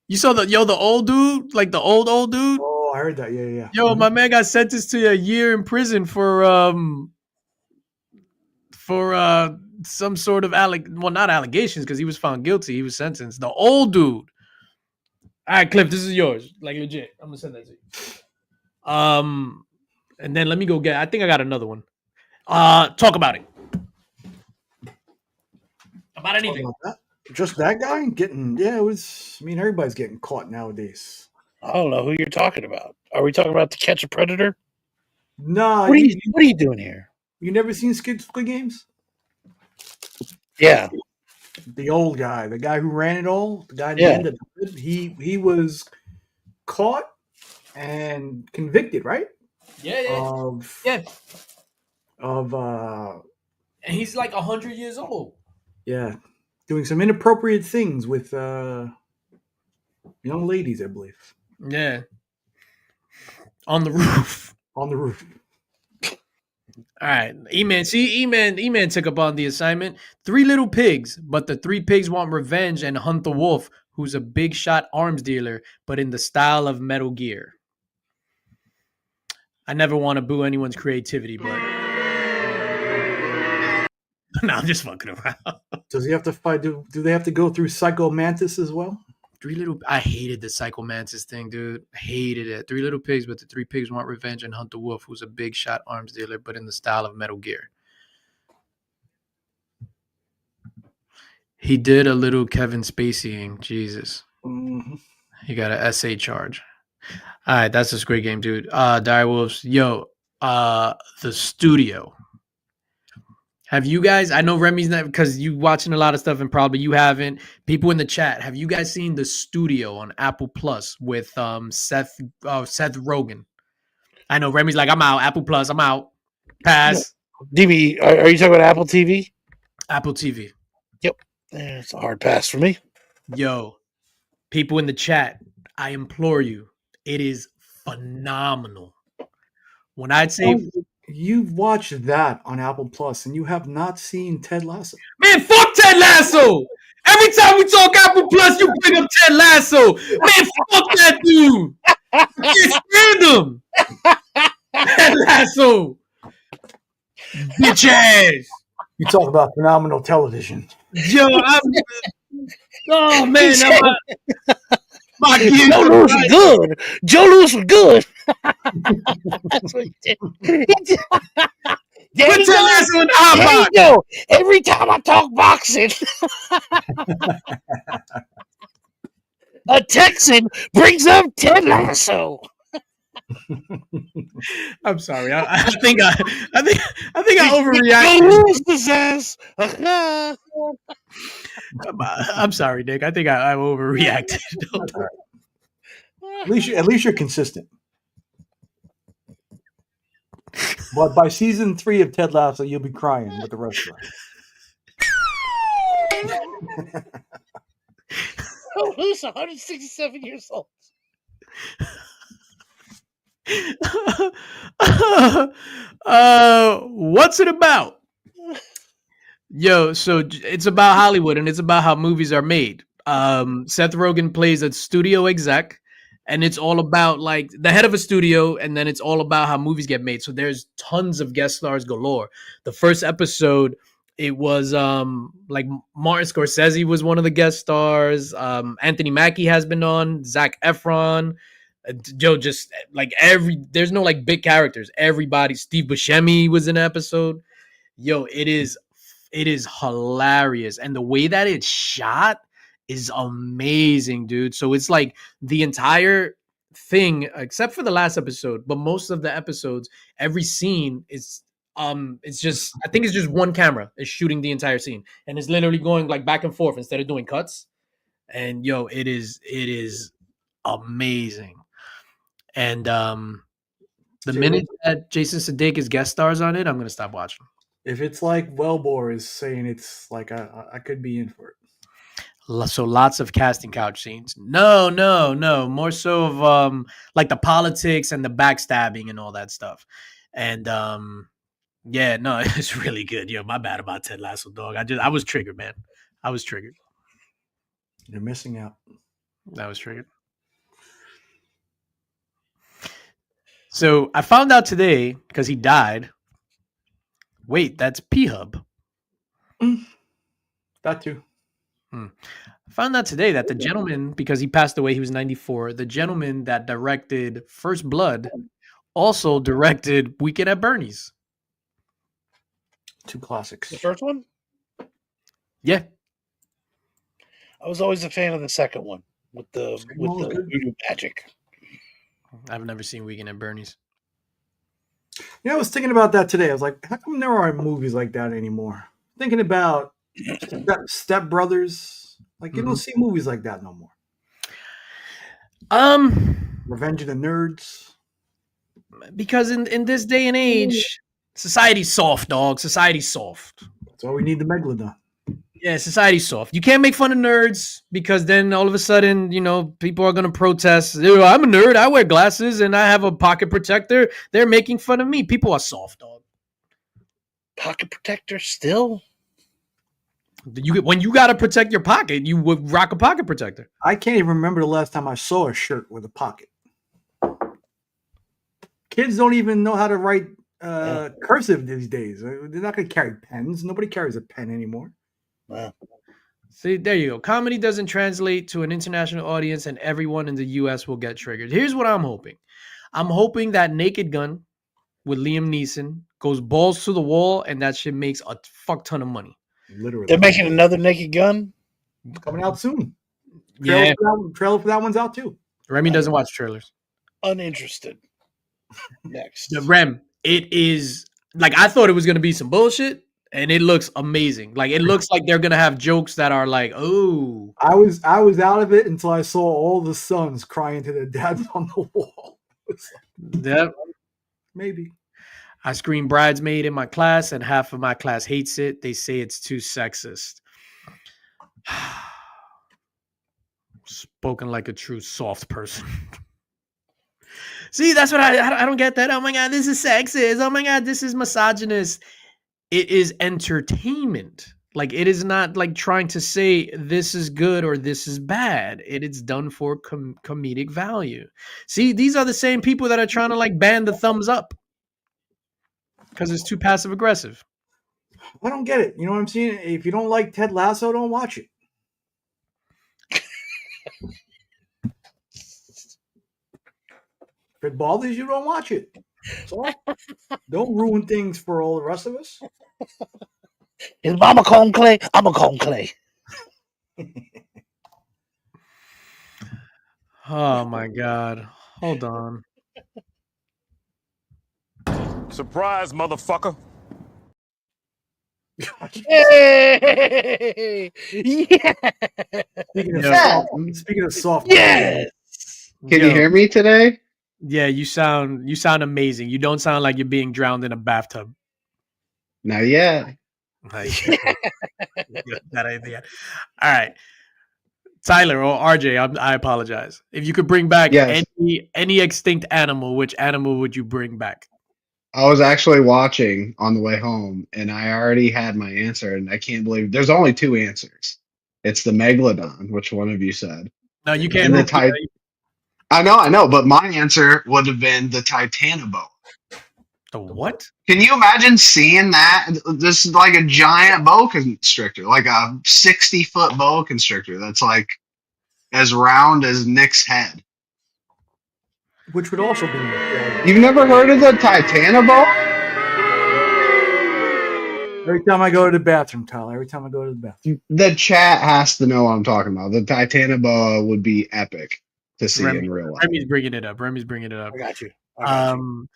You saw the old dude, like the old dude. Oh, I heard that. Yeah. Yo, my man got sentenced to a year in prison for some sort of not allegations because he was found guilty. He was sentenced. The old dude. All right, Cliff, this is yours. Like legit. I'm gonna send that to you. And then let me go get. I think I got another one. Talk about it. About anything. About that. Just that guy getting. Yeah, it was. I mean, everybody's getting caught nowadays. I don't know who you're talking about. Are we talking about To Catch a Predator? Nah. What are you doing here? You never seen Squid Games? Yeah. The old guy, the guy who ran it all, the guy Yeah. that ended he was caught and convicted, right? Yeah. Of And he's like 100 years old. yeah, doing some inappropriate things with Young ladies, I believe, Yeah. On the roof. on the roof. All right. E-Man took up on the assignment. 3 little pigs, but the 3 pigs want revenge and hunt the wolf, who's a big shot arms dealer, but in the style of Metal Gear. I never want to boo anyone's creativity, but no, I'm just fucking around. Does he have to fight? Do they have to go through Psycho Mantis as well? I hated the Psycho Mantis thing, dude. Hated it. 3 little pigs, but the 3 pigs want revenge and hunt the wolf, who's a big shot arms dealer, but in the style of Metal Gear. He did a little Kevin Spaceying. Jesus. Mm-hmm. He got an SA charge. All right, that's a great game, dude. Dire Wolves. Yo, the studio. Have you guys, I know Remy's not, because you watching a lot of stuff and probably you haven't. People in the chat, have you guys seen The Studio on Apple Plus with Seth Rogen? I know Remy's like, I'm out. Apple Plus, I'm out. Pass. DB, are you talking about Apple TV? Apple TV. It's a hard pass for me. Yo, people in the chat, I implore you, it is phenomenal. When I'd say, You've watched that on Apple Plus, and you have not seen Ted Lasso. man, fuck Ted Lasso. Every time we talk Apple Plus, you bring up Ted Lasso. Man, fuck that dude. I can't stand him. Ted Lasso. Bitch ass. You talk about phenomenal television. Yo, oh man, my Joe Lewis was good. Joe Lewis was good. That's what he did. There Put you Ted go. Lasso in the There hot you go. Every time I talk boxing, a Texan brings up Ted Lasso. I'm sorry. I think I Joe overreacted. Lewis's ass. I'm sorry, Nick. I think I overreacted. At least you're consistent. But by season 3 of Ted Lasso, you'll be crying with the rest of us. Who's 167 years old? What's it about? Yo, so it's about Hollywood and it's about how movies are made. Seth Rogen plays a studio exec, and it's all about like the head of a studio, and then it's all about how movies get made. So there's tons of guest stars galore. The first episode, it was like Martin Scorsese was one of the guest stars. Anthony Mackie has been on, Zac Efron. Joe, just like there's no like big characters. Everybody, Steve Buscemi was in an episode. Yo, it is hilarious, and the way that it's shot is amazing, dude. So it's like the entire thing, except for the last episode, but most of the episodes, every scene is it's just, I think it's just one camera is shooting the entire scene, and it's literally going like back and forth instead of doing cuts. And yo, it is amazing. And the minute that Jason Sudeikis guest stars on it, I'm gonna stop watching. If it's like Wellbore is saying, it's like I could be in for it. So lots of casting couch scenes. No. More so of like the politics and the backstabbing and all that stuff. And yeah, no, it's really good. Yo, my bad about Ted Lasso, dog. I was triggered, man. I was triggered. You're missing out. I was triggered. So I found out today, because he died. Wait, that's P-Hub. That too. I found out today that the gentleman, because he passed away, he was 94. The gentleman that directed First Blood also directed Weekend at Bernie's. 2 classics. The first one? Yeah. I was always a fan of the second one with the voodoo magic. I've never seen Weekend at Bernie's. Yeah, I was thinking about that today. I was like, how come there aren't movies like that anymore? Thinking about Step Brothers. Like, you don't see movies like that no more. Revenge of the Nerds. Because in this day and age, society's soft, dog. Society's soft. That's why we need the Megalodon. Yeah, society's soft. You can't make fun of nerds because then all of a sudden, people are gonna protest. I'm a nerd. I wear glasses and I have a pocket protector. They're making fun of me. People are soft, dog. Pocket protector still? When you gotta protect your pocket, you would rock a pocket protector. I can't even remember the last time I saw a shirt with a pocket. Kids don't even know how to write cursive these days. They're not going to carry pens. Nobody carries a pen anymore. Wow. See, there you go. Comedy doesn't translate to an international audience, and everyone in the U.S. will get triggered. Here's what I'm hoping. I'm hoping that Naked Gun with Liam Neeson goes balls to the wall, and that shit makes a fuck ton of money. Literally. They're making another Naked Gun? Coming out soon. Yeah. Trailer for that one's out too. Remy doesn't watch trailers. Uninterested. Next. Rem, it is like I thought it was gonna be some bullshit, and it looks amazing. Like it looks like they're gonna have jokes that are like, oh. I was out of it until I saw all the sons crying to their dads on the wall. Yep. Maybe. I screamed Bridesmaid in my class, and half of my class hates it. They say it's too sexist. Spoken like a true soft person. See, that's what I don't get that. Oh my God, this is sexist. Oh my God, this is misogynist. It is entertainment. Like it is not like trying to say this is good or this is bad. It's done for comedic value. See, these are the same people that are trying to like ban the thumbs up because it's too passive aggressive. I don't get it. You know what I'm saying? If you don't like Ted Lasso, don't watch it. If it bothers you, don't watch it. So don't ruin things for all the rest of us. Is Mama Cone Clay? I'm a Cone Clay. Oh my God. Hold on. Surprise, motherfucker. Hey! Yeah! Speaking of soft, Yes! Can you hear me today? Yeah, you sound amazing. You don't sound like you're being drowned in a bathtub. Not yet. That idea. All right. Tyler or RJ, I apologize. If you could bring back Yes. any extinct animal, which animal would you bring back? I was actually watching on the way home, and I already had my answer, and I can't believe there's only two answers. It's the megalodon, which one of you said. No, you can't. And the I know, but my answer would have been the titanoboa. The what? Can you imagine seeing that? This is like a giant boa constrictor, like a 60-foot boa constrictor that's like as round as Nick's head. which would also be. You've never heard of the titanoboa? Every time I go to the bathroom, Tyler. Every time I go to the bathroom. The chat has to know what I'm talking about. The titanoboa would be epic to see Remy, in real life. Remy's bringing it up. I got you.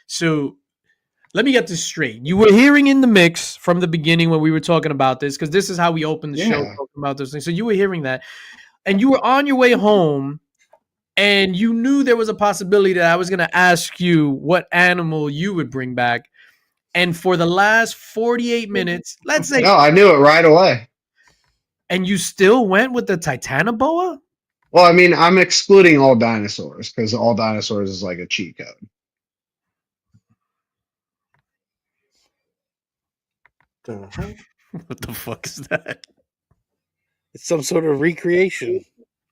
So let me get this straight. You were hearing in the mix from the beginning when we were talking about this, because this is how we opened the show talking about those things. So you were hearing that, and you were on your way home, and you knew there was a possibility that I was going to ask you what animal you would bring back. And for the last 48 minutes, let's say, No, I knew it right away. and you still went with the titanoboa? Well, I mean, I'm excluding all dinosaurs because all dinosaurs is like a cheat code. The heck? What the fuck is that? It's some sort of recreation.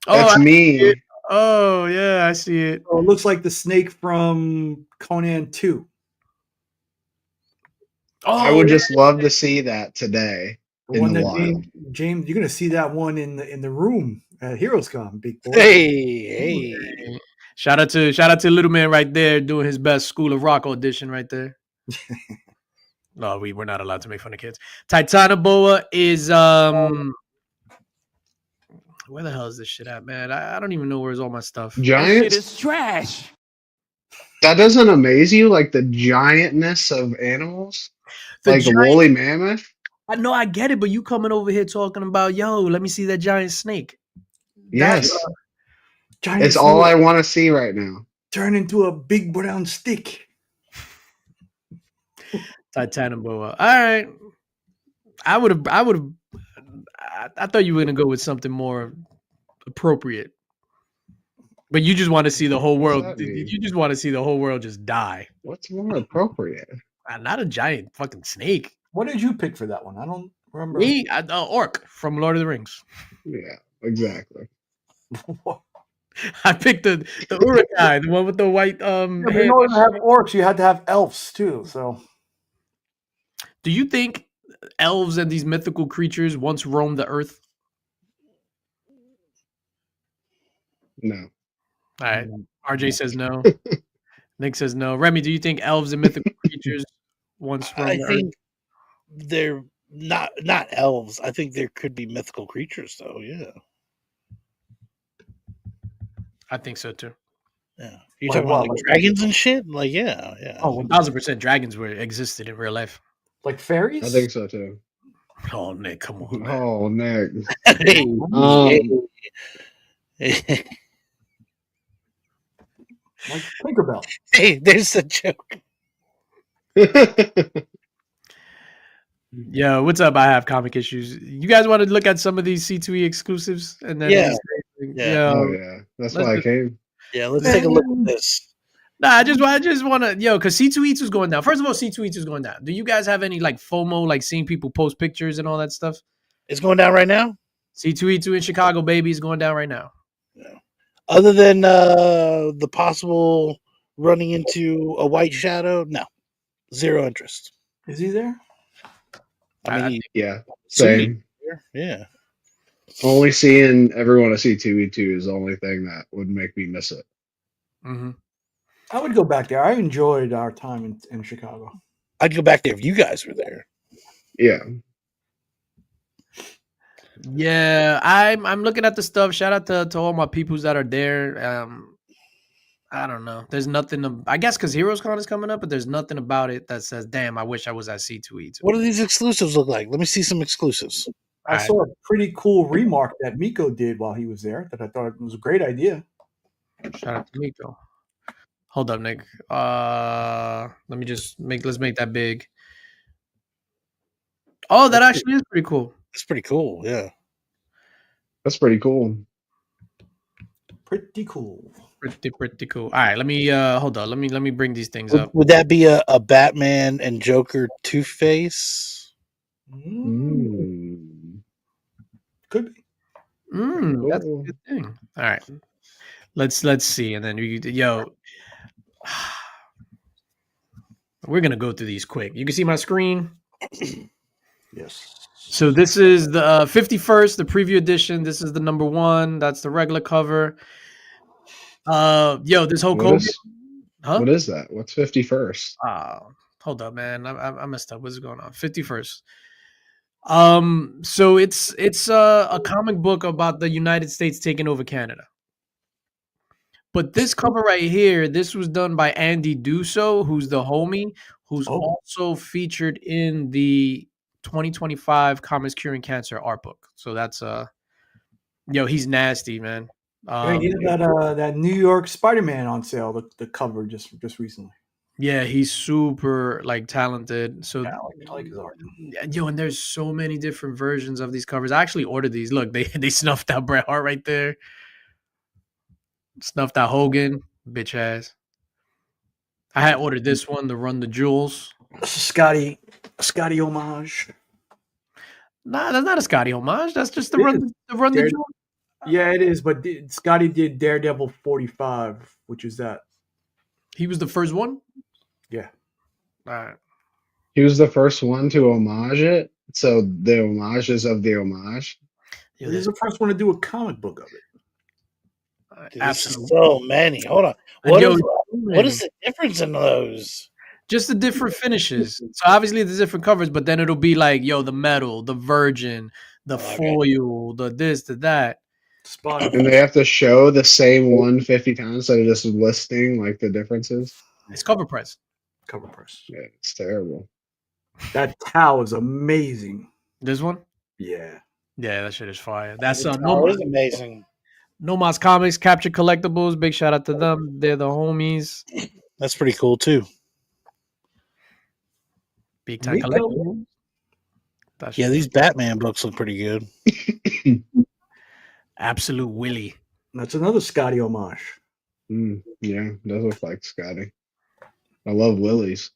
That's I see me. it. Oh, yeah, I see it. Oh, it looks like the snake from Conan 2. Oh, I would just love to see that today The in one the that wild. James, you're gonna see that one in the room at HeroesCon, big boy. Hey. Shout out to Little Man right there doing his best School of Rock audition right there. No, we're not allowed to make fun of kids. Titanoboa is where the hell is this shit at, man? I don't even know where's all my stuff. Giants? It's trash. That doesn't amaze you, like the giantness of animals? The Like a woolly mammoth? I know I get it, but you coming over here talking about, yo, let me see that giant snake. Yes. Giant It's all snake I want to see right now. turn into a big brown stick. Titanoboa. All right. I would have I thought you were gonna go with something more appropriate, but you just want to see the whole What's world. that mean? You just want to see the whole world just die. What's more appropriate? Not a giant fucking snake. What did you pick for that one? I don't remember. Me, orc from Lord of the Rings. Yeah, exactly. I picked the Uruk-hai, the one with the white Yeah, but hair. in order to have orcs, you had to have elves too. So Do you think elves and these mythical creatures once roamed the earth? No. All right. RJ says no. Nick says no. Remy, do you think elves and mythical creatures once roamed I the earth? think they're not elves. I think there could be mythical creatures, though. Yeah, I think so too. yeah. You Like talking about what? like dragons and shit? Like, yeah, yeah. oh, 1000% dragons were existed in real life. like fairies? I think so too. Oh, Nick, come on, man. Oh, Nick. Hey, hey, Like Tinkerbell. hey, there's a joke. Yeah, what's up? I have comic issues. You guys want to look at some of these C2E exclusives and then Yeah. we- Yeah. Oh yeah, that's Let's why I just- came. Yeah, let's take a look at this. Nah, I just want to, because C2E2 is going down. First of all, C2E2 is going down. Do you guys have any like FOMO, like seeing people post pictures and all that stuff? It's going down right now. C2E2 in Chicago, baby, is going down right now. Other than the possible running into a white shadow, no, zero interest. Is he there? I mean, Yeah, Sweet. same. yeah. Only seeing everyone at C2E2 is the only thing that would make me miss it. Mm-hmm. I would go back there. I enjoyed our time in Chicago. I'd go back there if you guys were there. Yeah. Yeah, I'm looking at the stuff. Shout out to all my peoples that are there. I don't know. There's nothing. I guess because Heroes Con is coming up, but there's nothing about it that says, "Damn, I wish I was at C2E2." What do these exclusives look like? Let me see some exclusives. I saw a pretty cool remark that Miko did while he was there that I thought was a great idea. Shout out to Miko. Hold up, Nick. Let me just let's make that big. Oh, that actually is pretty cool. It's pretty cool. Yeah. That's pretty cool. Pretty cool. Pretty cool. All right, let me hold on. Let me bring these things up. Would that be a Batman and Joker Two-Face? Could be. That's a good thing. All right. Let's see. And then we're gonna go through these quick. You can see my screen. Yes. So this is the 51st, the preview edition. This is the number 1. That's the regular cover. This whole What Hogan. is, Huh? what is that? What's 51st? Hold up, man. I messed up. What's going on? 51st. So it's a comic book about the United States taking over Canada. But this cover right here, this was done by Andy Duso, who's the homie, who's also featured in the 2025 Comics Curing Cancer art book. So that's he's nasty, man. He had that New York Spider-Man on sale. The cover just recently. Yeah, he's super like talented. So Yeah, I like his art. and there's so many different versions of these covers. I actually ordered these. Look, they snuffed out Bret Hart right there. Snuffed out Hogan, bitch ass. I had ordered this one, the Run the Jewels. Scotty homage. Nah, that's not a Scotty homage. That's just the Run the Jewels. Yeah, it is. But Scotty did Daredevil 45, which is that. He was the first one. Yeah. All right. He was the first one to homage it. So the homages of the homage. He's the first one to do a comic book of it. Absolutely. So many. Hold on. What is the difference in those? Just the different finishes. So obviously there's different covers, but then it'll be like, the metal, the virgin, the foil, the this, the that. Spot. And they have to show the same one 50 times instead of just listing like the differences. It's cover press. Cover press. Yeah, it's terrible. That Tau is amazing. This one? Yeah. Yeah, that shit is fire. That's It is amazing. Nomas Comics, Capture Collectibles. Big shout out to them. They're the homies. That's pretty cool too. Big time collectibles. That Yeah, shit. these Batman books look pretty good. Absolute Willie. That's another Scotty homage. Yeah, does look like Scotty. I love Willies.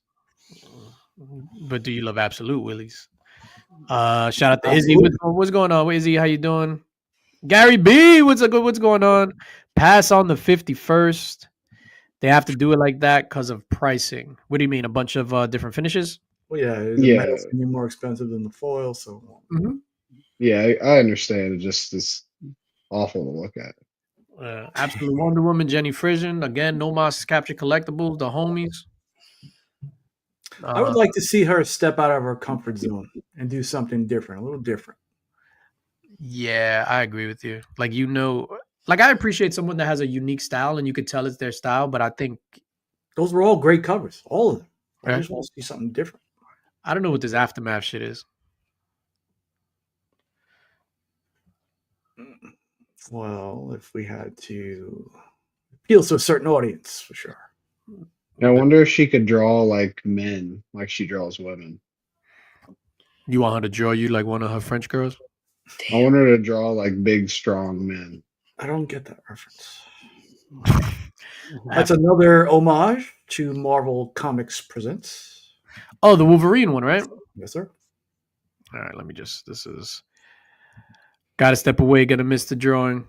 But do you love Absolute Willies? Shout out to Izzy. Absolutely. What's going on, Izzy? How you doing? Gary B, what's going on? Pass on the 51st. They have to do it like that because of pricing. What do you mean? A bunch of different finishes? Well, yeah, the Yeah. metal's gonna be more expensive than the foil, so Yeah, I understand. It just is awful to look at. Absolute Wonder Woman, Jenny Frisian. Again, No Mas Capture Collectibles, the homies. I would like to see her step out of her comfort zone and do something different, a little different. Yeah, I agree with you. Like, like I appreciate someone that has a unique style and you could tell it's their style, but I think Those were all great covers, all of them. I Yeah. just want to see something different. I don't know what this Aftermath shit is. Well, if we had to appeal to a certain audience, for sure. I wonder if she could draw like men, like she draws women. You want her to draw you like one of her French girls? I want her to draw like big, strong men. I don't get that reference. That's another homage to Marvel Comics Presents. Oh, the Wolverine one, right? Yes, sir. All right, let me just. This is. Gotta step away. Gonna miss the drawing.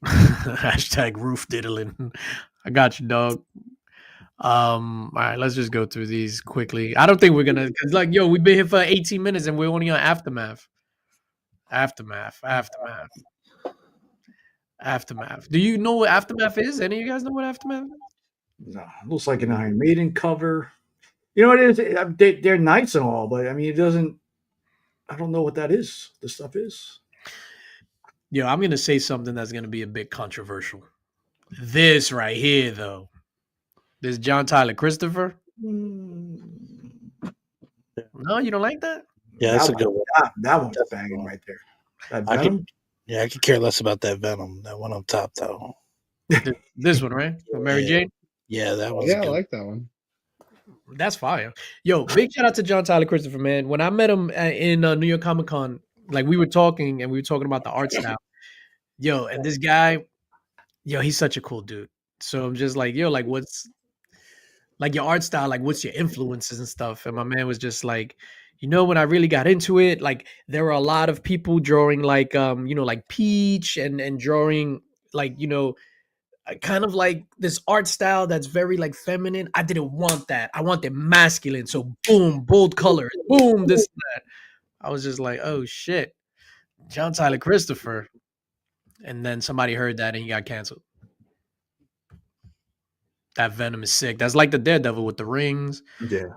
Hashtag roof diddling. I got you, dog. All right, let's just go through these quickly. I don't think we're gonna, cause like, yo, we've been here for 18 minutes and we're only on Aftermath. Aftermath. Do you know what Aftermath is? Any of you guys know what Aftermath is? No, looks like an Iron Maiden cover. You know what it is? They're nice and all, but I mean, it doesn't. I don't know what that is. The stuff is. Yo, I'm gonna say something that's gonna be a bit controversial. This right here, though. This John Tyler Christopher. No, you don't like that? Yeah, that's a good one. That one's banging right there. That I Venom. I could care less about that Venom. That one on top, though. This one, right? With Mary Yeah. Jane. Yeah, that one's Yeah, I good. like that one. That's fire. Yo, big shout out to John Tyler Christopher, man. When I met him in New York Comic Con, like we were talking about the art style. Yo, and this guy, yo, he's such a cool dude. So I'm just like, yo, like what's like your art style? Like what's your influences and stuff? And my man was just like, when I really got into it, like there were a lot of people drawing like like Peach and drawing like, kind of like this art style that's very like feminine. I didn't want that. I wanted masculine. So boom, bold colors, boom, this and that. I was just like, oh shit, John Tyler Christopher. And then somebody heard that and he got canceled. That Venom is sick. That's like the Daredevil with the rings. Yeah.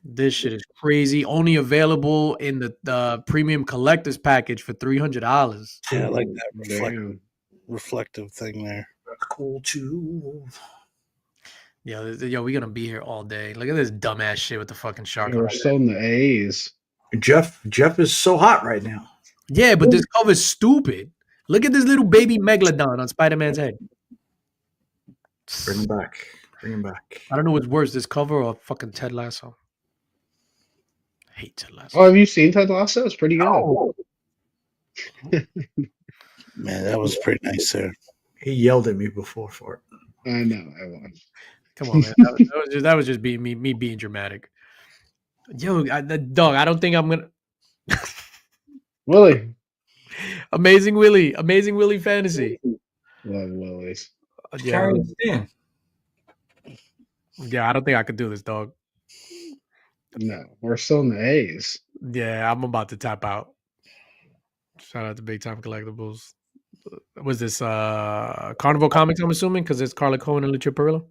This shit is crazy. Only available in the premium collector's package for $300. Yeah, I like that Damn. reflective thing there. That's cool too. Yo, we're gonna be here all day. Look at this dumbass shit with the fucking shark. Yeah, we're still in the A's. Jeff is so hot right now. Yeah, but this cover is stupid. Look at this little baby Megalodon on Spider-Man's head. Bring him back. Bring him back. I don't know what's worse, this cover or fucking Ted Lasso. I hate Ted Lasso. Oh, have you seen Ted Lasso? It's pretty good. Oh. Man, that was pretty nice there. He yelled at me before for it. I know. I watched. Come on, man. That was just being me being dramatic. Yo, the dog. I don't think I'm gonna. Willie. Amazing Willie fantasy. Love Willies. Yeah, Stan. yeah. I don't think I could do this, dog. No, we're still in the A's. Yeah, I'm about to tap out. Shout out to Big Time Collectibles. Was this Carnival Comics? I'm assuming because it's Carla Cohen and Lucia Perillo.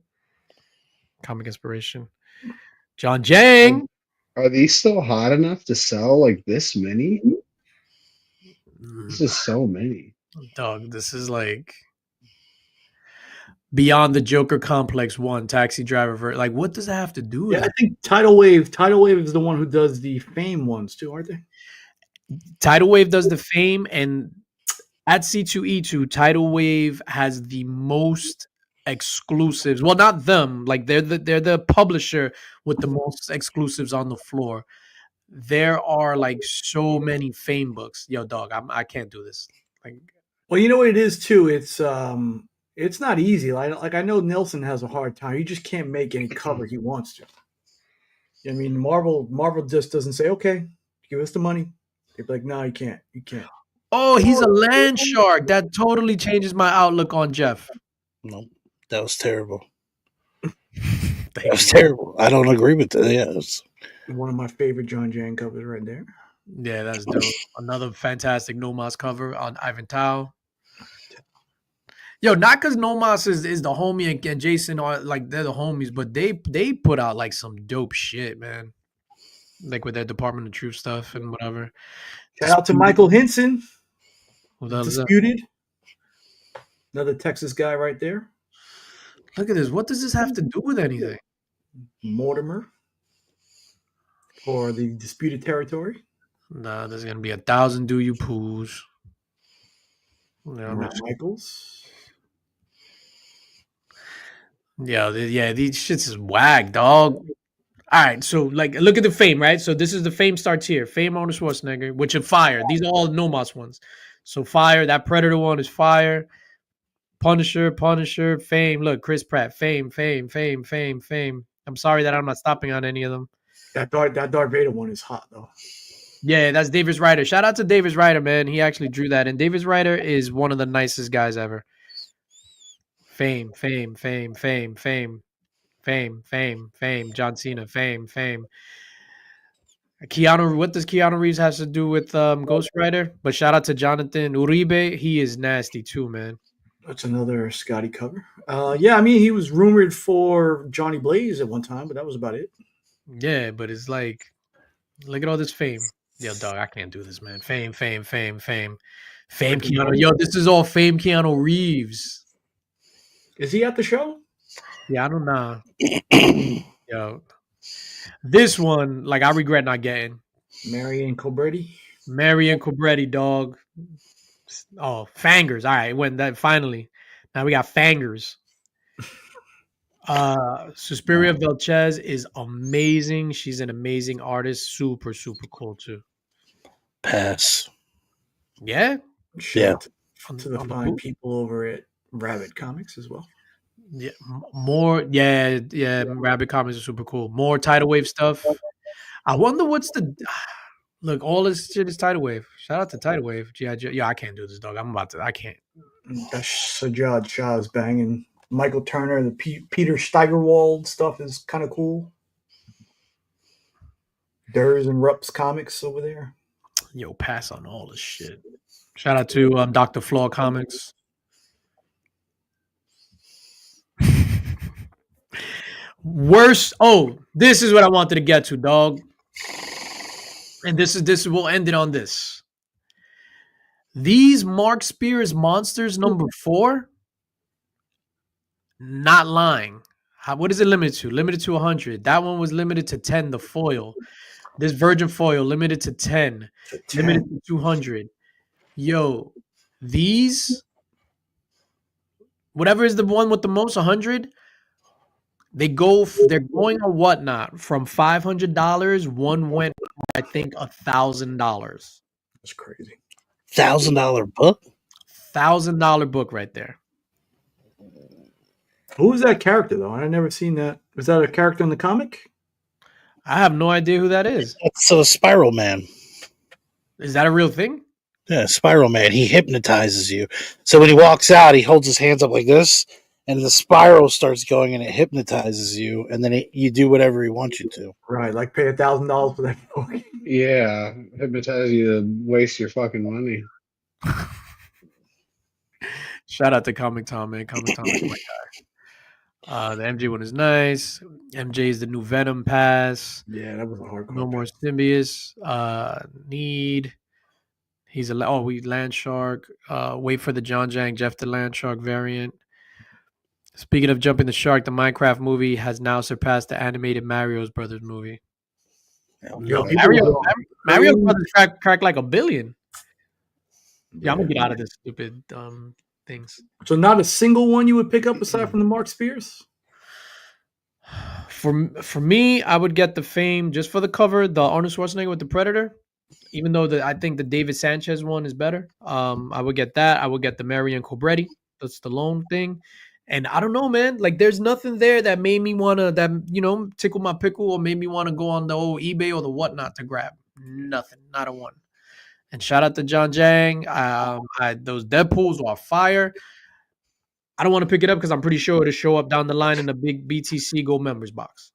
Comic inspiration. John Jang. Are these still hot enough to sell like this many? This is so many. Dog, this is like Beyond the Joker Complex 1, Taxi Driver. Like, what does that have to do with Yeah, I it? think Tidal Wave is the one who does the Fame ones too, aren't they? Tidal Wave does the Fame, and at C2E2, Tidal Wave has the most exclusives. Well, not them. Like they're the publisher with the most exclusives on the floor. there are like so many Fame books. Yo, dog, I can't do this. Like, Well, you know what it is too. It's not easy. Like I know Nelson has a hard time. He just can't make any cover he wants to. I mean, Marvel just doesn't say, okay, give us the money. They're like, no, you can't. You can't. oh, he's a land shark. That totally changes my outlook on Jeff. No, that was terrible. Thank That was you. terrible. I don't agree with that. Yeah, it's- One of my favorite John Jang covers right there. Yeah, that's dope. Another fantastic Nomas cover on Ivan Tao. Yo, not because Nomas is the homie and Jason are like they're the homies, but they put out like some dope shit, man. Like with their Department of Truth stuff and whatever. Shout out to Michael Hinson, What the hell is that? Disputed. Another Texas guy right there. Look at this. What does this have to do with anything? Mortimer for the Disputed Territory. Nah, there's gonna be 1,000 do you poos. Yeah, I'm Matt just- Michaels. yeah, these shits is whack, dog. All right, so like, look at the Fame, right? So this is the Fame starts here. Fame Arnold Schwarzenegger, which are fire. These are all Nomos ones. So fire. That Predator one is fire. Punisher, Fame. Look, Chris Pratt, Fame. I'm sorry that I'm not stopping on any of them. That Darth Vader one is hot though. Yeah, that's Davis Ryder. Shout out to Davis Ryder, man. He actually drew that, and Davis Ryder is one of the nicest guys ever. Fame. John Cena, fame. Keanu, what does Keanu Reeves has to do with Ghost Rider? But shout out to Jonathan Uribe. He is nasty too, man. That's another Scotty cover. Yeah, I mean he was rumored for Johnny Blaze at one time, but that was about it. Yeah, but it's like, look at all this fame. Yo, dog, I can't do this, man. Fame. Fame Keanu. Yo, this is all Fame Keanu Reeves. Is he at the show? Yeah, I don't know. Yo, this one, like, I regret not getting. Marion Cobretti. Marion Cobretti, dog. Oh, Fangers. All right, when that finally. Now we got Fangers. Suspiria Velchez is amazing. She's an amazing artist. Super cool too. pass. Yeah. Shout out to the On the fine boot? people over at Rabbit Comics as well. Yeah, more. Yeah. Rabbit Comics is super cool. More tidal wave stuff. I wonder what's the look. All this shit is tidal wave. Shout out to tidal wave. Yeah, I can't do this, dog. I can't. That's Sajad Shah's banging. Michael Turner, the Peter Steigerwald stuff is kind of cool. Durs and Rups comics over there. Yo, pass on all this shit. Shout out to Dr. Flaw Comics. Worst. Oh, this is what I wanted to get to, dog. And this will end it on this. These Mark Spears monsters number 4. Not lying. What is it limited to? Limited to 100. That one was limited to 10. The foil. This virgin foil limited to 10. Limited to 200. Yo, these, whatever is the one with the most 100, they're going on whatnot from $500. One went, I think, $1,000. That's crazy. $1,000 book? $1,000 book right there. Who was that character though? I never seen that. Was that a character in the comic? I have no idea who that is. That's a Spiral Man. Is that a real thing? Yeah, Spiral Man. He hypnotizes you. So when he walks out, he holds his hands up like this, and the spiral starts going, and it hypnotizes you, and then you do whatever he wants you to. Right, like pay $1,000 for that book. Yeah, hypnotize you to waste your fucking money. Shout out to Comic Tom, man. Comic Tom is my guy. The MJ one is nice. MJ is the new Venom pass. Yeah, that was a hard No more Symbius. Need. He's we Land Shark. Wait for the John Jang Jeff the Land Shark variant. Speaking of jumping the shark, the Minecraft movie has now surpassed the animated Mario's Brothers movie. Yo, Mario Brothers cracked like $1 billion. Yeah, I'm gonna get out of this stupid things. So not a single one you would pick up aside from the Mark Spears? For me, I would get the Fame just for the cover, the Arnold Schwarzenegger with the Predator. Even though I think the David Sanchez one is better. I would get that. I would get the Marion Cobretti, the Stallone thing. And I don't know, man. Like, there's nothing there that made me wanna tickle my pickle or made me want to go on the old eBay or the whatnot to grab. Nothing, not a one. And shout out to John Jang. Those Deadpools are fire. I don't want to pick it up because I'm pretty sure it'll show up down the line in a big BTC Gold members box.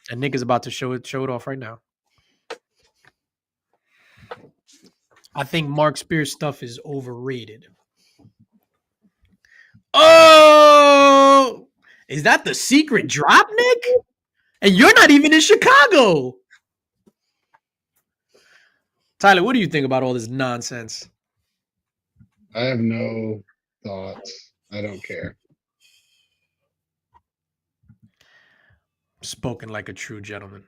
And Nick is about to show it off right now. I think Mark Spears stuff is overrated. Oh, is that the secret drop, Nick? And you're not even in Chicago. Tyler, what do you think about all this nonsense? I have no thoughts. I don't care. Spoken like a true gentleman.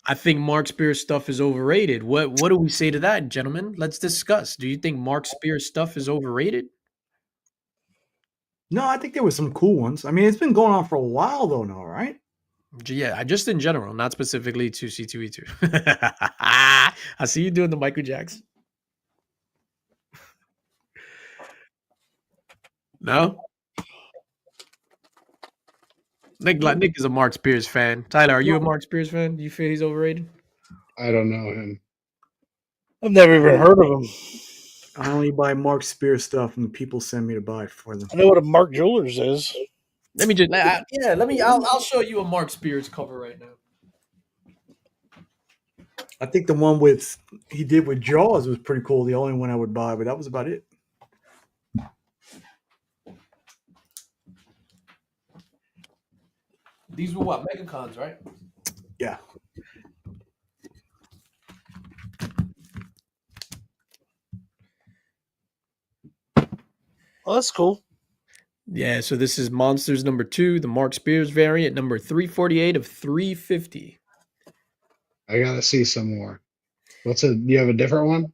I think Mark Spears stuff is overrated. What do we say to that, gentlemen? Let's discuss. Do you think Mark Spears stuff is overrated? No, I think there was some cool ones. I mean, it's been going on for a while though, now, right? Yeah, just in general, not specifically to C2E2. I see you doing the Michael Jackson. No? Nick is a Mark Spears fan. Tyler, are you a Mark Spears fan? Do you feel he's overrated? I don't know him. I've never even heard of him. I only buy Mark Spears stuff and people send me to buy it for them. I know what a Mark Jewelers is. Let me just I'll show you a Mark Spears cover right now. I think the one he did with Jaws was pretty cool. The only one I would buy, but that was about it. These were what? MegaCons, right? Yeah. Well, that's cool. Yeah, so this is Monsters number 2, the Mark Spears variant, number 348 of 350. I gotta see some more. Do you have a different one?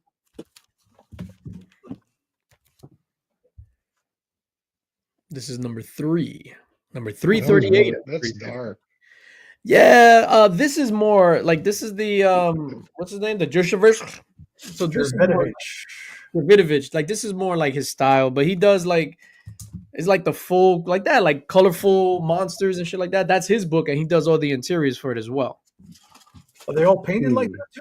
This is number 3. Number 338. That's dark. Yeah, this is more like this is the what's his name? The Jushaverse. So Davidovich. Like this is more like his style, but he does like it's like the full like that, like colorful monsters and shit like that. That's his book, and he does all the interiors for it as well. Are they all painted like that too?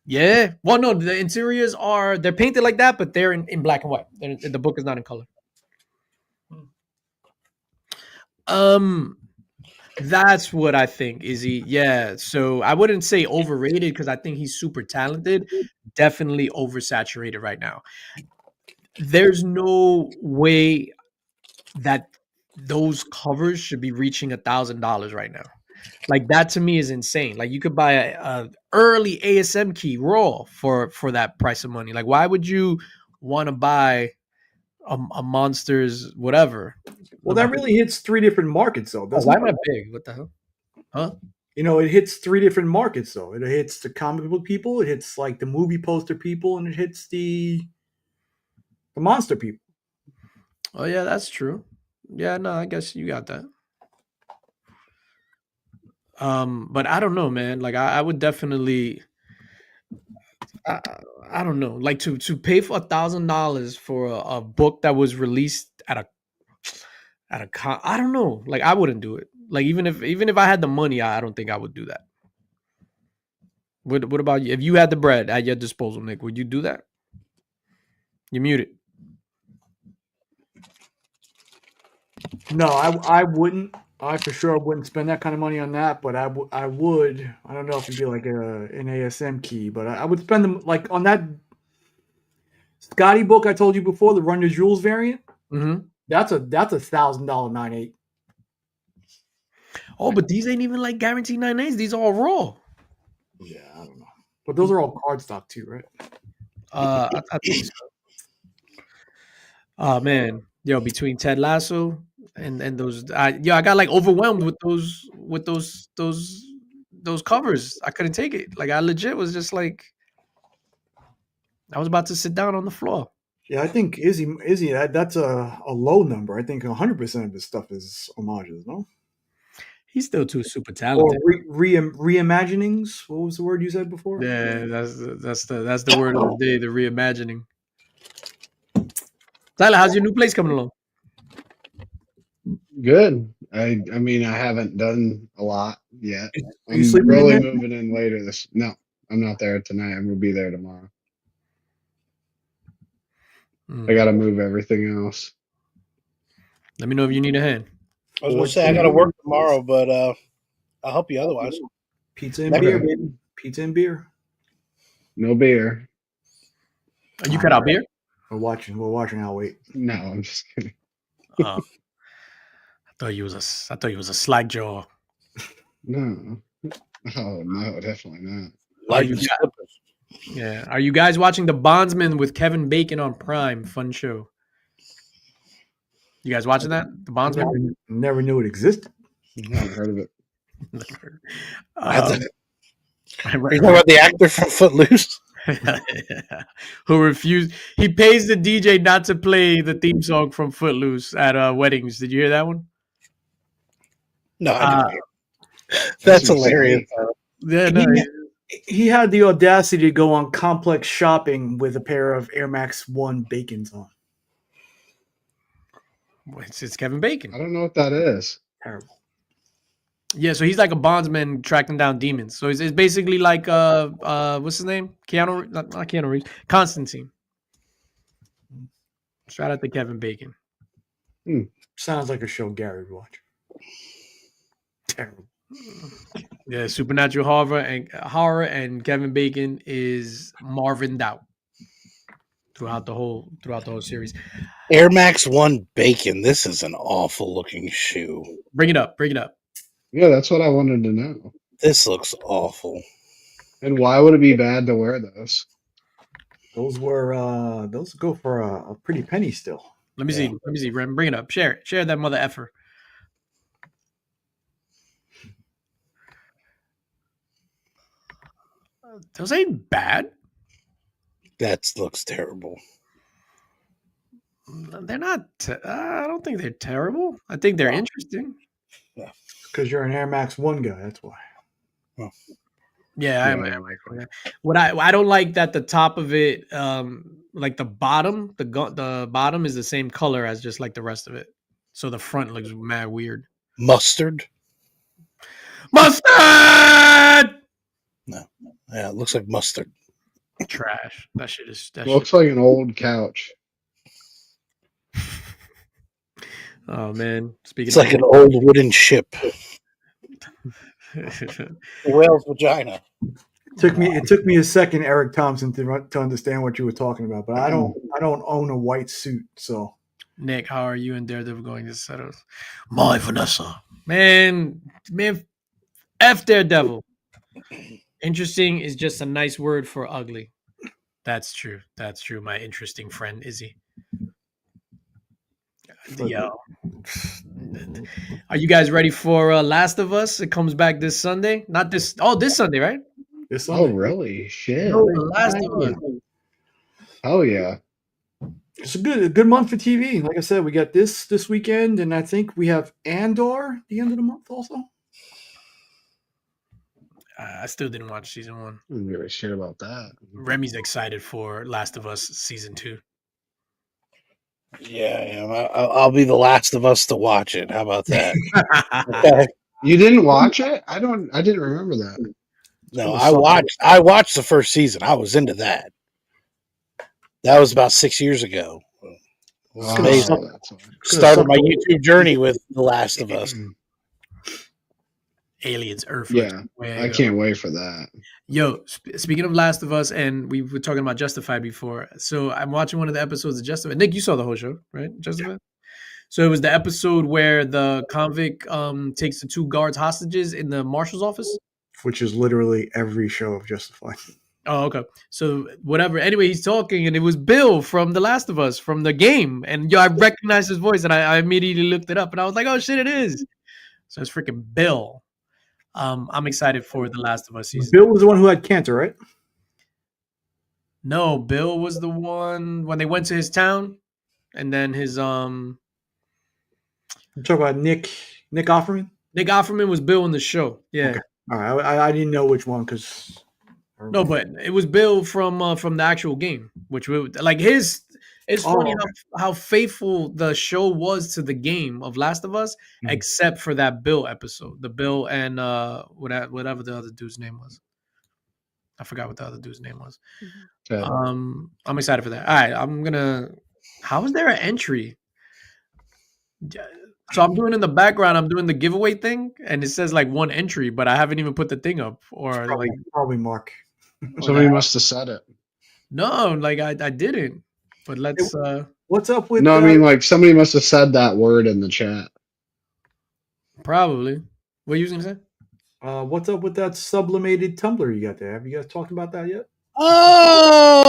Yeah. Well, no, the interiors they're painted like that, but they're in black and white. The book is not in color. That's what I think. Yeah. So I wouldn't say overrated because I think he's super talented. Definitely oversaturated right now. There's no way that those covers should be reaching $1,000 right now. Like that to me is insane. Like you could buy a early ASM key raw for that price of money. Like why would you want to buy a Monsters whatever? Well, that really hits 3 different markets though. Why am I big? What the hell? Huh? You know, it hits 3 different markets though. It hits the comic book people, it hits like the movie poster people, and it hits the monster people. Oh yeah, that's true. Yeah, no, I guess you got that. But I don't know, man. Like I would definitely I don't know. Like to pay for $1,000 for a book that was released at a I don't know. Like I wouldn't do it. Like even if I had the money, I don't think I would do that. What about you? If you had the bread at your disposal, Nick, would you do that? You're muted. No, I wouldn't. I for sure wouldn't spend that kind of money on that, but I would. I don't know if it'd be like an ASM key, but I would spend them like on that Scotty book I told you before, the Run Your Jewels variant. Mm-hmm. That's a $1,000 9.8. Oh, but these ain't even like guaranteed 9.8s. These are all raw. Yeah, I don't know, but those are all cardstock too, right? I think so. Oh man, yo, between Ted Lasso and those, I got like overwhelmed with those covers. I couldn't take it. Like I legit was just like, I was about to sit down on the floor. Yeah, I think Izzy, that's a low number. I think 100% of his stuff is homages, no? He's still too super Or talented. reimaginings. What was the word you said before? Yeah, that's the word of the day, the reimagining. Tyler, how's your new place coming along? Good. I mean, I haven't done a lot yet. Are you I'm sleeping in really there? moving in later this. No, I'm not there tonight. I'm gonna be there tomorrow. I gotta move everything else. Let me know if you need a hand. I was gonna say I gotta work tomorrow, but I'll help you otherwise. Pizza and Next beer, Okay. baby. Pizza and beer. No beer. You cut out beer? We're watching. I'll wait. No, I'm just kidding. I thought you was a slack jaw. No. Oh no, definitely not. Are Light you and guys, slippers. yeah. Are you guys watching The Bondsman with Kevin Bacon on Prime? Fun show. You guys watching that? The Bondsman? Never knew it existed. Never heard of it. Are Um, you talking about the actor from Footloose? who refused? He pays the DJ not to play the theme song from Footloose at weddings. Did you hear that one? No, I Uh, didn't. That's insane. hilarious. Yeah, no. He had the audacity to go on complex shopping with a pair of Air Max 1 Bacons on. It's Kevin Bacon. I don't know what that is. Terrible. Yeah, so he's like a bondsman tracking down demons. So it's basically like what's his name? Not Keanu Reeves. Constantine. Shout out to Kevin Bacon. Sounds like a show Gary would watch. Terrible. Yeah, supernatural horror and Kevin Bacon is Marvined out throughout the whole series. Air Max 1 Bacon. This is an awful looking shoe. Bring it up. Yeah, that's what I wanted to know. This looks awful. And why would it be bad to wear those? Those go for a pretty penny still. Let me see. Ren, bring it up. Share that mother effer. Those ain't bad. That looks terrible. They're not. I don't think they're terrible. I think they're interesting. Because you're an Air Max 1 guy, that's why. Yeah, I am. What I don't like that the top of it, like the bottom, the bottom is the same color as just like the rest of it. So the front looks mad weird. Mustard? Mustard. No. Yeah, it looks like mustard. Trash. That shit is. Looks like an old couch. Oh man, speaking. It's like an old wooden ship. Whale's vagina. It took me a second, Eric Thompson, to understand what you were talking about. But I don't own a white suit, so. Nick, how are you and Daredevil going to settle? My Vanessa, man, F Daredevil. Interesting is just a nice word for ugly. That's true. My interesting friend Izzy. Yo, are you guys ready for Last of Us? It comes back this Sunday. Not this. Oh, this Sunday, right? This Sunday. Oh, really? Shit. No, Last of Us. Oh, yeah. It's a good month for TV. Like I said, we got this weekend, and I think we have Andor the end of the month also. I still didn't watch season 1. I don't give a shit about that. Remy's excited for Last of Us season 2. Yeah, I am. I'll be the last of us to watch it. How about that? Okay. You didn't watch it? I didn't remember that. No, I watched the first season. I was into that. That was about 6 years ago. It was amazing. Started my YouTube journey with The Last of Us. Aliens, Earth. Yeah, I can't wait for that. Yo, speaking of Last of Us, and we were talking about Justified before. So I'm watching one of the episodes of Justified. Nick, you saw the whole show, right? Justified. Yeah. So it was the episode where the convict takes the 2 guards hostages in the marshal's office, which is literally every show of Justified. Oh, okay. So whatever. Anyway, he's talking, and it was Bill from The Last of Us from the game, and I recognized his voice, and I immediately looked it up, and I was like, "Oh shit, it is!" So it's freaking Bill. I'm excited for The Last of Us season. Bill was the one who had cancer, right? No, Bill was the one when they went to his town, and then his You talk about Nick Offerman? Nick Offerman was Bill in the show. Yeah. Okay. All right, I didn't know which one because No, but it was Bill from the actual game, which like his. It's funny okay. how faithful the show was to the game of Last of Us, except for that Bill episode, the Bill and whatever the other dude's name was. I forgot what the other dude's name was. Okay. I'm excited for that. All right, I'm gonna. How is there an entry? So I'm doing in the background. I'm doing the giveaway thing, and it says like one entry, but I haven't even put the thing up. Or like Probably Mark. Somebody must have said it. no, like I didn't. But let's. What's up with? No, I mean like somebody must have said that word in the chat. Probably. What are you gonna say? What's up with that sublimated tumbler you got there? Have you guys talked about that yet? Oh,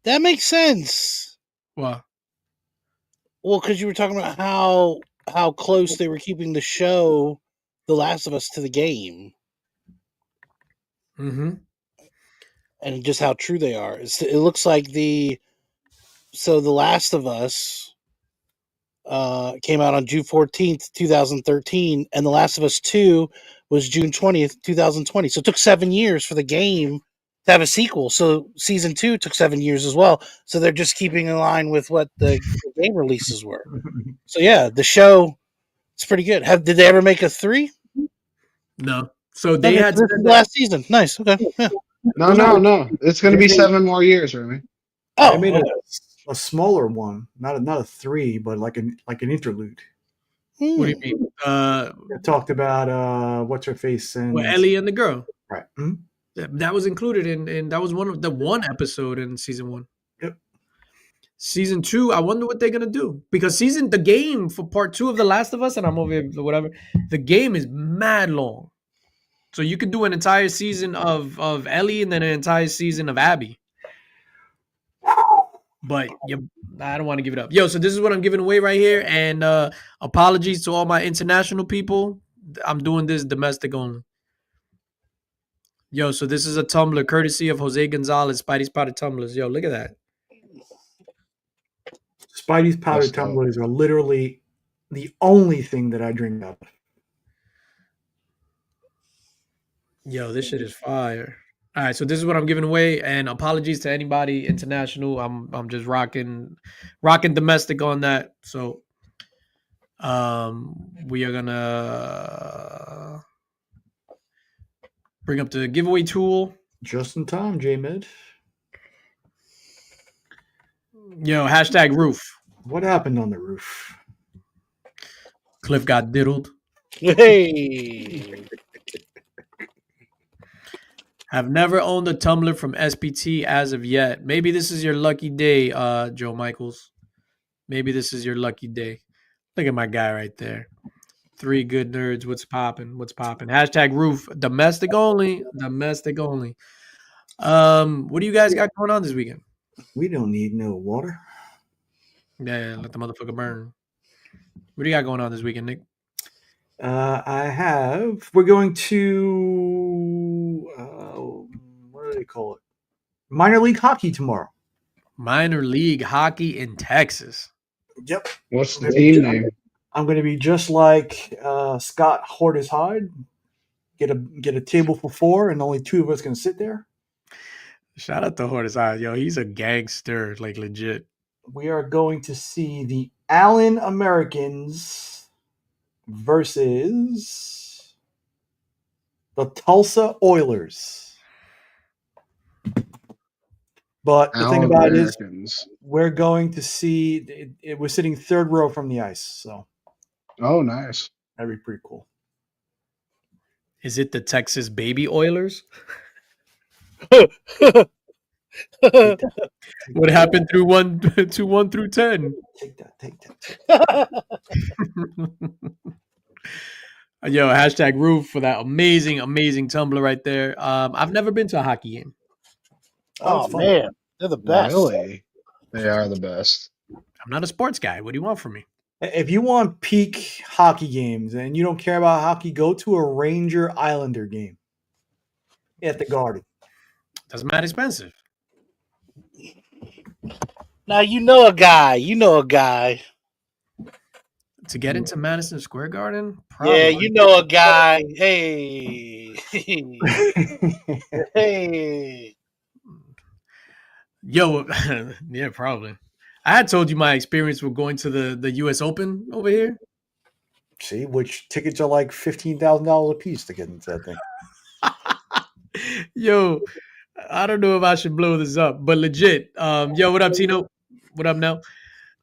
that makes sense. What? Well, because you were talking about how close they were keeping the show, The Last of Us, to the game, Mm-hmm. and just how true they are. It looks like The Last of Us came out on June 14th, 2013, and The Last of Us 2 was June 20th, 2020. So it took 7 years for the game to have a sequel. So season 2 took 7 years as well. So they're just keeping in line with what the game releases were. So yeah, the show, it's pretty good. Did they ever make a 3? No. So they had This is the last season. Nice. Okay. Yeah. No. It's going to be 7 more years, Remy. I Oh, made okay. a smaller one, not a 3, but like an interlude. What do you mean? It talked about what's her face and Ellie and the girl. right. That was included in that was one episode in season 1. Yep. Season 2, I wonder what they're gonna do because the game for part 2 of The Last of Us, and I'm over here whatever. The game is mad long, so you could do an entire season of Ellie and then an entire season of Abby. But I don't want to give it up. Yo, so this is what I'm giving away right here, and apologies to all my international people. I'm doing this domestic only. Yo, so this is a tumbler courtesy of Jose Gonzalez, Spidey's Potted Tumblers. Yo, look at that. Spidey's powdered tumblers are literally the only thing that I drink out of. Yo, this shit is fire. All right, so this is what I'm giving away, and apologies to anybody international. I'm just rocking domestic on that. So, we are gonna bring up the giveaway tool. Just in time, J-Med. Yo, hashtag roof. What happened on the roof? Cliff got diddled. Hey. Have never owned a tumbler from SPT as of yet. Maybe this is your lucky day, Joe Michaels. Maybe this is your lucky day. Look at my guy right there. 3 good nerds. What's popping? What's popping? Hashtag roof. Domestic only. Domestic only. What do you guys got going on this weekend? We don't need no water. Yeah, let the motherfucker burn. What do you got going on this weekend, Nick? We're going to, what do they call it? Minor league hockey tomorrow. Minor league hockey in Texas. Yep. What's the team name? I'm going to be just like Scott Hortis-Hyde. Get a table for 4, and only 2 of us can sit there. Shout out to Hortis. Yo, he's a gangster, like legit. We are going to see the Allen Americans versus the Tulsa Oilers. But the thing about it is, we're going to see it. We're sitting 3rd row from the ice, so. Oh, nice. That'd be pretty cool. Is it the Texas Baby Oilers? What happened through 1 through 10? Take that. Yo, hashtag roof for that amazing tumbler right there. I've never been to a hockey game. Oh man, they're the best. Really? They are the best. I'm not a sports guy. What do you want from me? If you want peak hockey games and you don't care about hockey, go to a Ranger Islander game at the Garden. That's mad expensive. Now you know a guy. To get into Madison Square Garden? Yeah, Probably. you know a guy. Hey, hey. Yo, yeah, probably. I had told you my experience with going to the US Open over here. See, which tickets are like $15,000 a piece to get into that thing. Yo, I don't know if I should blow this up, but legit. Yo, what up, Tino? What up now?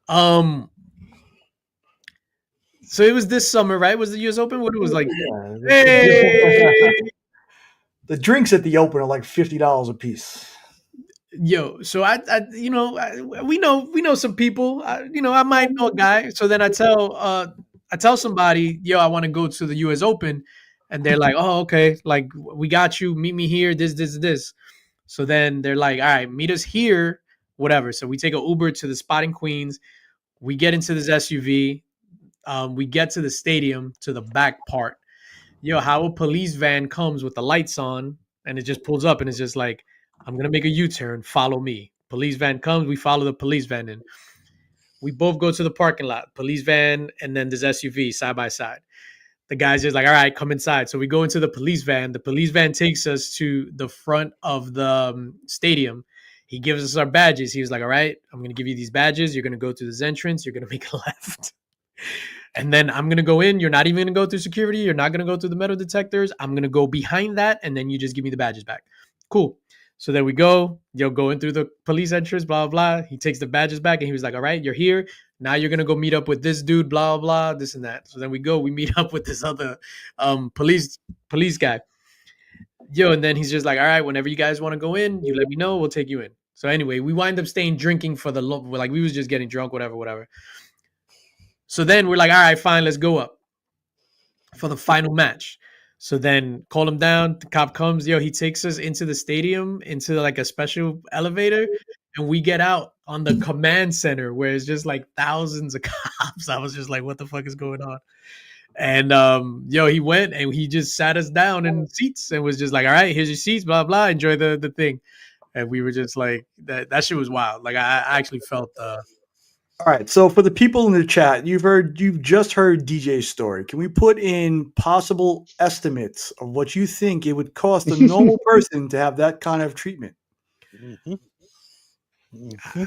Um, so it was this summer, right? Was the US Open? What it was like? Yeah, Hey, the drinks at the Open are like $50 a piece. yo. So we know some people. I might know a guy. So then I tell somebody, yo, I want to go to the US Open, and they're like, oh, okay, like we got you. Meet me here. This. So then they're like, all right, meet us here, whatever. So we take an Uber to the spot in Queens. We get into this SUV. We get to the stadium, to the back part. Yo, how a police van comes with the lights on and it just pulls up and it's just like, I'm going to make a U-turn. Follow me. Police van comes. We follow the police van in. We both go to the parking lot. Police van and then this SUV side by side. The guy's just like, all right, come inside. So we go into the police van. The police van takes us to the front of the stadium. He gives us our badges. He was like, all right, I'm going to give you these badges. You're going to go through this entrance. You're going to make a left. And then I'm going to go in. You're not even going to go through security. You're not going to go through the metal detectors. I'm going to go behind that. And then you just give me the badges back. Cool. So then we go, going through the police entrance, blah, blah, blah. He takes the badges back and he was like, all right, you're here. Now you're going to go meet up with this dude, blah, blah, blah, this and that. So then we meet up with this other police guy. And then he's just like, all right, whenever you guys want to go in, you let me know. We'll take you in. So anyway, we wind up staying drinking for we was just getting drunk, whatever. So then we're like, all right, fine, let's go up for the final match. So then call him down. The cop comes. He takes us into the stadium, into like a special elevator. And we get out on the command center where it's just like thousands of cops. I was just like, what the fuck is going on? And he went and he just sat us down in seats and was just like, all right, here's your seats, blah, blah. Enjoy the thing. And we were just like, that shit was wild. Like I actually felt All right, so for the people in the chat, you've just heard DJ's story. Can we put in possible estimates of what you think it would cost a normal person to have that kind of treatment? Mm-hmm. Mm-hmm.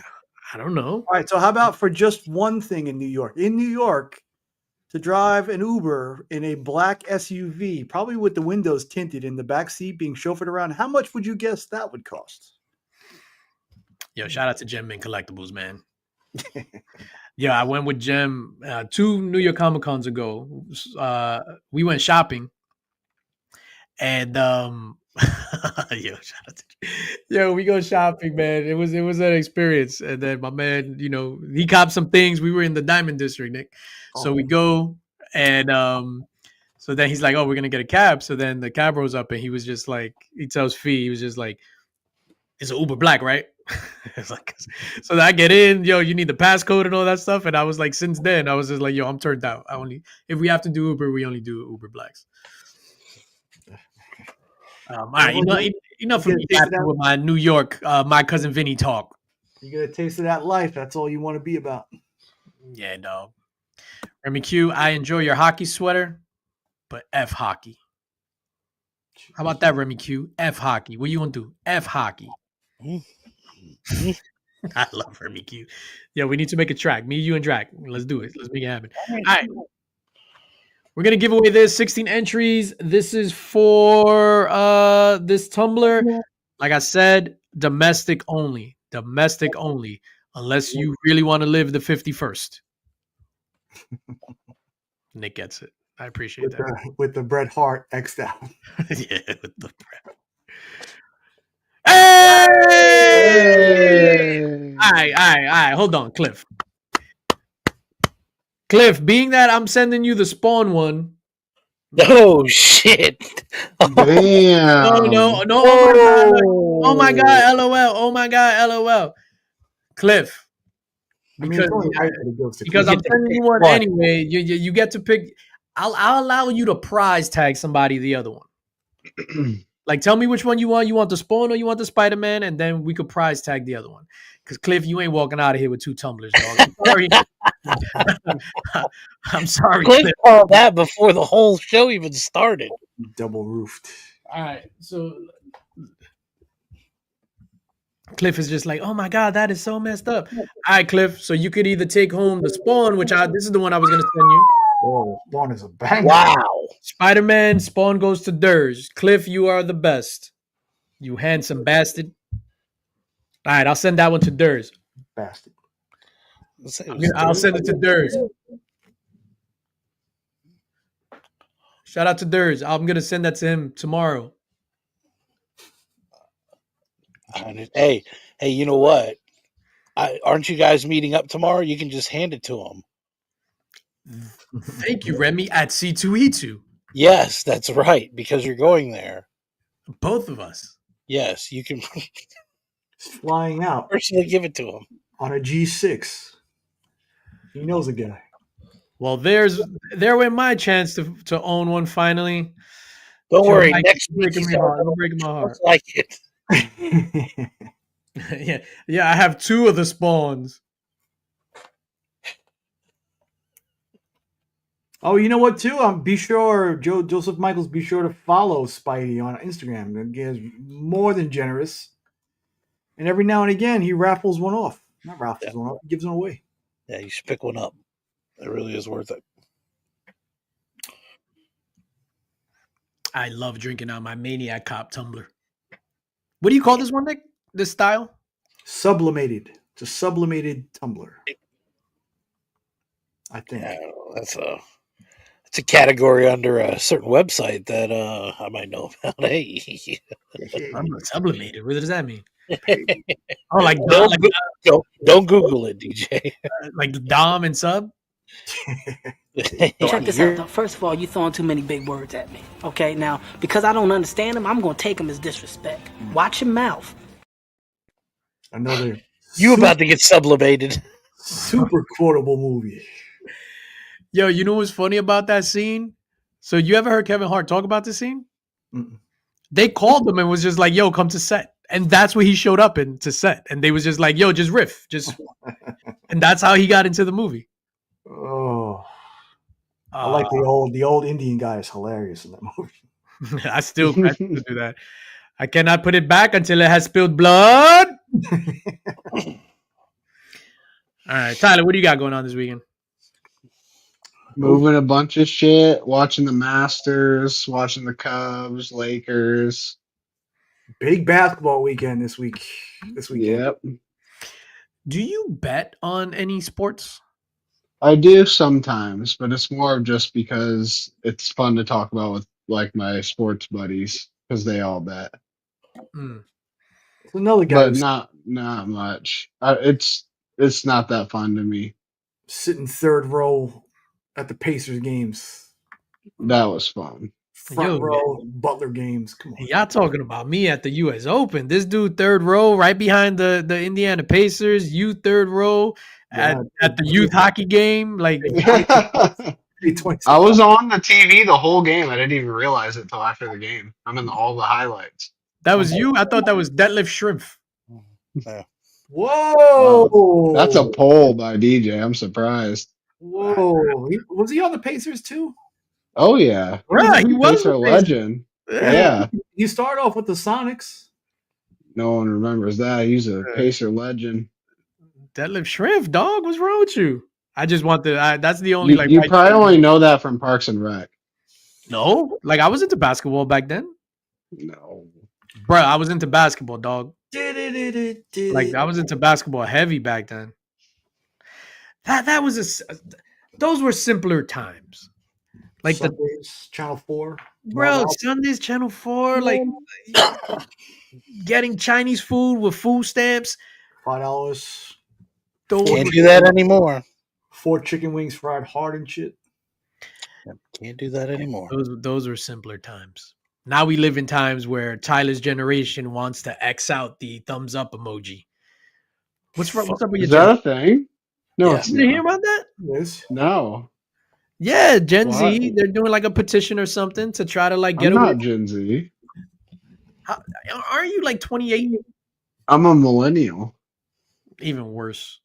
I don't know. All right, so how about for just one thing in New York? In New York, to drive an Uber in a black SUV, probably with the windows tinted in the back seat being chauffeured around, how much would you guess that would cost? Yo, shout out to Gem Mint Collectibles, man. I went with Gem 2 New York Comic Cons ago. We went shopping, and we go shopping, man. It was an experience. And then my man, he copped some things. We were in the Diamond District, Nick. So we go, and so then he's like, "Oh, we're gonna get a cab." So then the cab rolls up, and he was just like, he tells Fee, he was just like, "It's an Uber Black, right?" It's like, so I get in, you need the passcode and all that stuff. And I was like, since then, I was just like, I'm turned out. If we have to do Uber, we only do Uber Blacks. All right, enough of me with my New York, my cousin Vinny talk. You get a taste of that life. That's all you want to be about. Yeah, dog. Remy Q, I enjoy your hockey sweater, but F hockey. How about that, Remy Q? F hockey. What you gonna do? F hockey. I love Remy Q. Yeah, we need to make a track. Me, you, and Drac. Let's do it. Let's make it happen. All right. We're going to give away this 16 entries. This is for this tumbler. Like I said, domestic only. Domestic only. Unless you really want to live the 51st. Nick gets it. I appreciate that. With the Bret Hart X'd out. Yeah, with the Bret. Hey! All right. Hold on, Cliff. Cliff, being that I'm sending you the Spawn one. Oh shit! Damn. No. Oh my god, LOL. Oh my god, LOL. Cliff. Because I'm sending you one anyway. You get to pick. I'll allow you to prize tag somebody the other one. Like, tell me which one you want. You want the Spawn or you want the Spider-Man? And then we could prize tag the other one. Because, Cliff, you ain't walking out of here with 2 tumblers, dog. I'm sorry, Cliff Cliff. called that before the whole show even started. Double roofed. All right, so Cliff is just like, oh my god, that is so messed up. All right, Cliff. So you could either take home the Spawn, which this is the one I was gonna send you. Oh, Spawn is a banger. Wow. Spider-Man, Spawn goes to Durs. Cliff, you are the best. You handsome bastard. All right, I'll send that one to Durs. Bastard. I'll send it to Durs. Shout out to Durs. I'm gonna send that to him tomorrow. Hey, you know what? Aren't you guys meeting up tomorrow? You can just hand it to him. Thank you, Remy, at C2E2. Yes, that's right, because you're going there. Both of us. Yes, you can It's flying out personally give it to him. on a G6. He knows a guy. Well, there went my chance to own one finally. Don't Joe, worry, like, next week breaking he's me gonna heart. Breaking my heart. just like it. Yeah. I have 2 of the spawns. Oh, you know what? Too, be sure Joseph Michaels. Be sure to follow Spidey on Instagram. He is more than generous, and every now and again he raffles one off. Not raffles one off. He gives one away. Yeah, you should pick one up. It really is worth it. I love drinking out my Maniac Cop tumbler. What do you call this one, Nick? This style? Sublimated. It's a sublimated tumbler. I think. Yeah, that's a category under a certain website that I might know about. Hey, I'm not sublimated. What does that mean? Oh, like don't Google it, DJ. like Dom and Sub? Check this out, though. First of all, you throwing too many big words at me. Okay, now, because I don't understand them, I'm going to take them as disrespect. Watch your mouth. Another You about to get sublimated. super quotable movie. Yo, you know what's funny about that scene? So you ever heard Kevin Hart talk about this scene? Mm-mm. They called him and was just like, yo, come to set. And that's what he showed up in to set. And they was just like, yo, just riff. And that's how he got into the movie. Oh, I like the old Indian guy is hilarious in that movie. I still do that. I cannot put it back until it has spilled blood. All right, Tyler, what do you got going on this weekend? Moving a bunch of shit, watching the Masters, watching the Cubs, Lakers. Big basketball weekend this weekend. Yep. Do you bet on any sports? I do sometimes, but it's more of just because it's fun to talk about with like my sports buddies because they all bet. Mm. It's another guy But who's not much. It's not that fun to me. sitting third row at the Pacers games. That was fun. Front row Butler games. Come on. Y'all talking about me at the U.S. Open. This dude third row right behind the Indiana Pacers. You third row at the youth hockey game. Like I was on the TV the whole game. I didn't even realize it till after the game. I'm in all the highlights. that was you? I thought that was Detlef Shrimp. Whoa. That's a poll by DJ. I'm surprised. Whoa. Was he on the Pacers too? Oh yeah. Yeah, he was Pacer a legend. Yeah. You start off with the Sonics. No one remembers that. He's a Pacer legend. Detlef Shrimp, dog. What's wrong with you? I just want that's the only You probably only know that from Parks and Rec. No, like I was into basketball back then. No. Bro, I was into basketball, dog. Like I was into basketball heavy back then. That was those were simpler times. Like Sundays, Channel 4. bro, Sundays, Channel 4, like getting Chinese food with food stamps. $5. Can't do that anymore. 4 chicken wings fried hard and shit. Can't do that anymore. Those were simpler times. Now we live in times where Tyler's generation wants to X out the thumbs up emoji. What's up with your Is that a thing? No, Yeah. it's Did you hear not. about that? Yes. No. Yeah, Gen Z, Why? they're doing like a petition or something to try to like get I'm away. not Gen Z. Aren't you like 28? I'm a millennial. Even worse.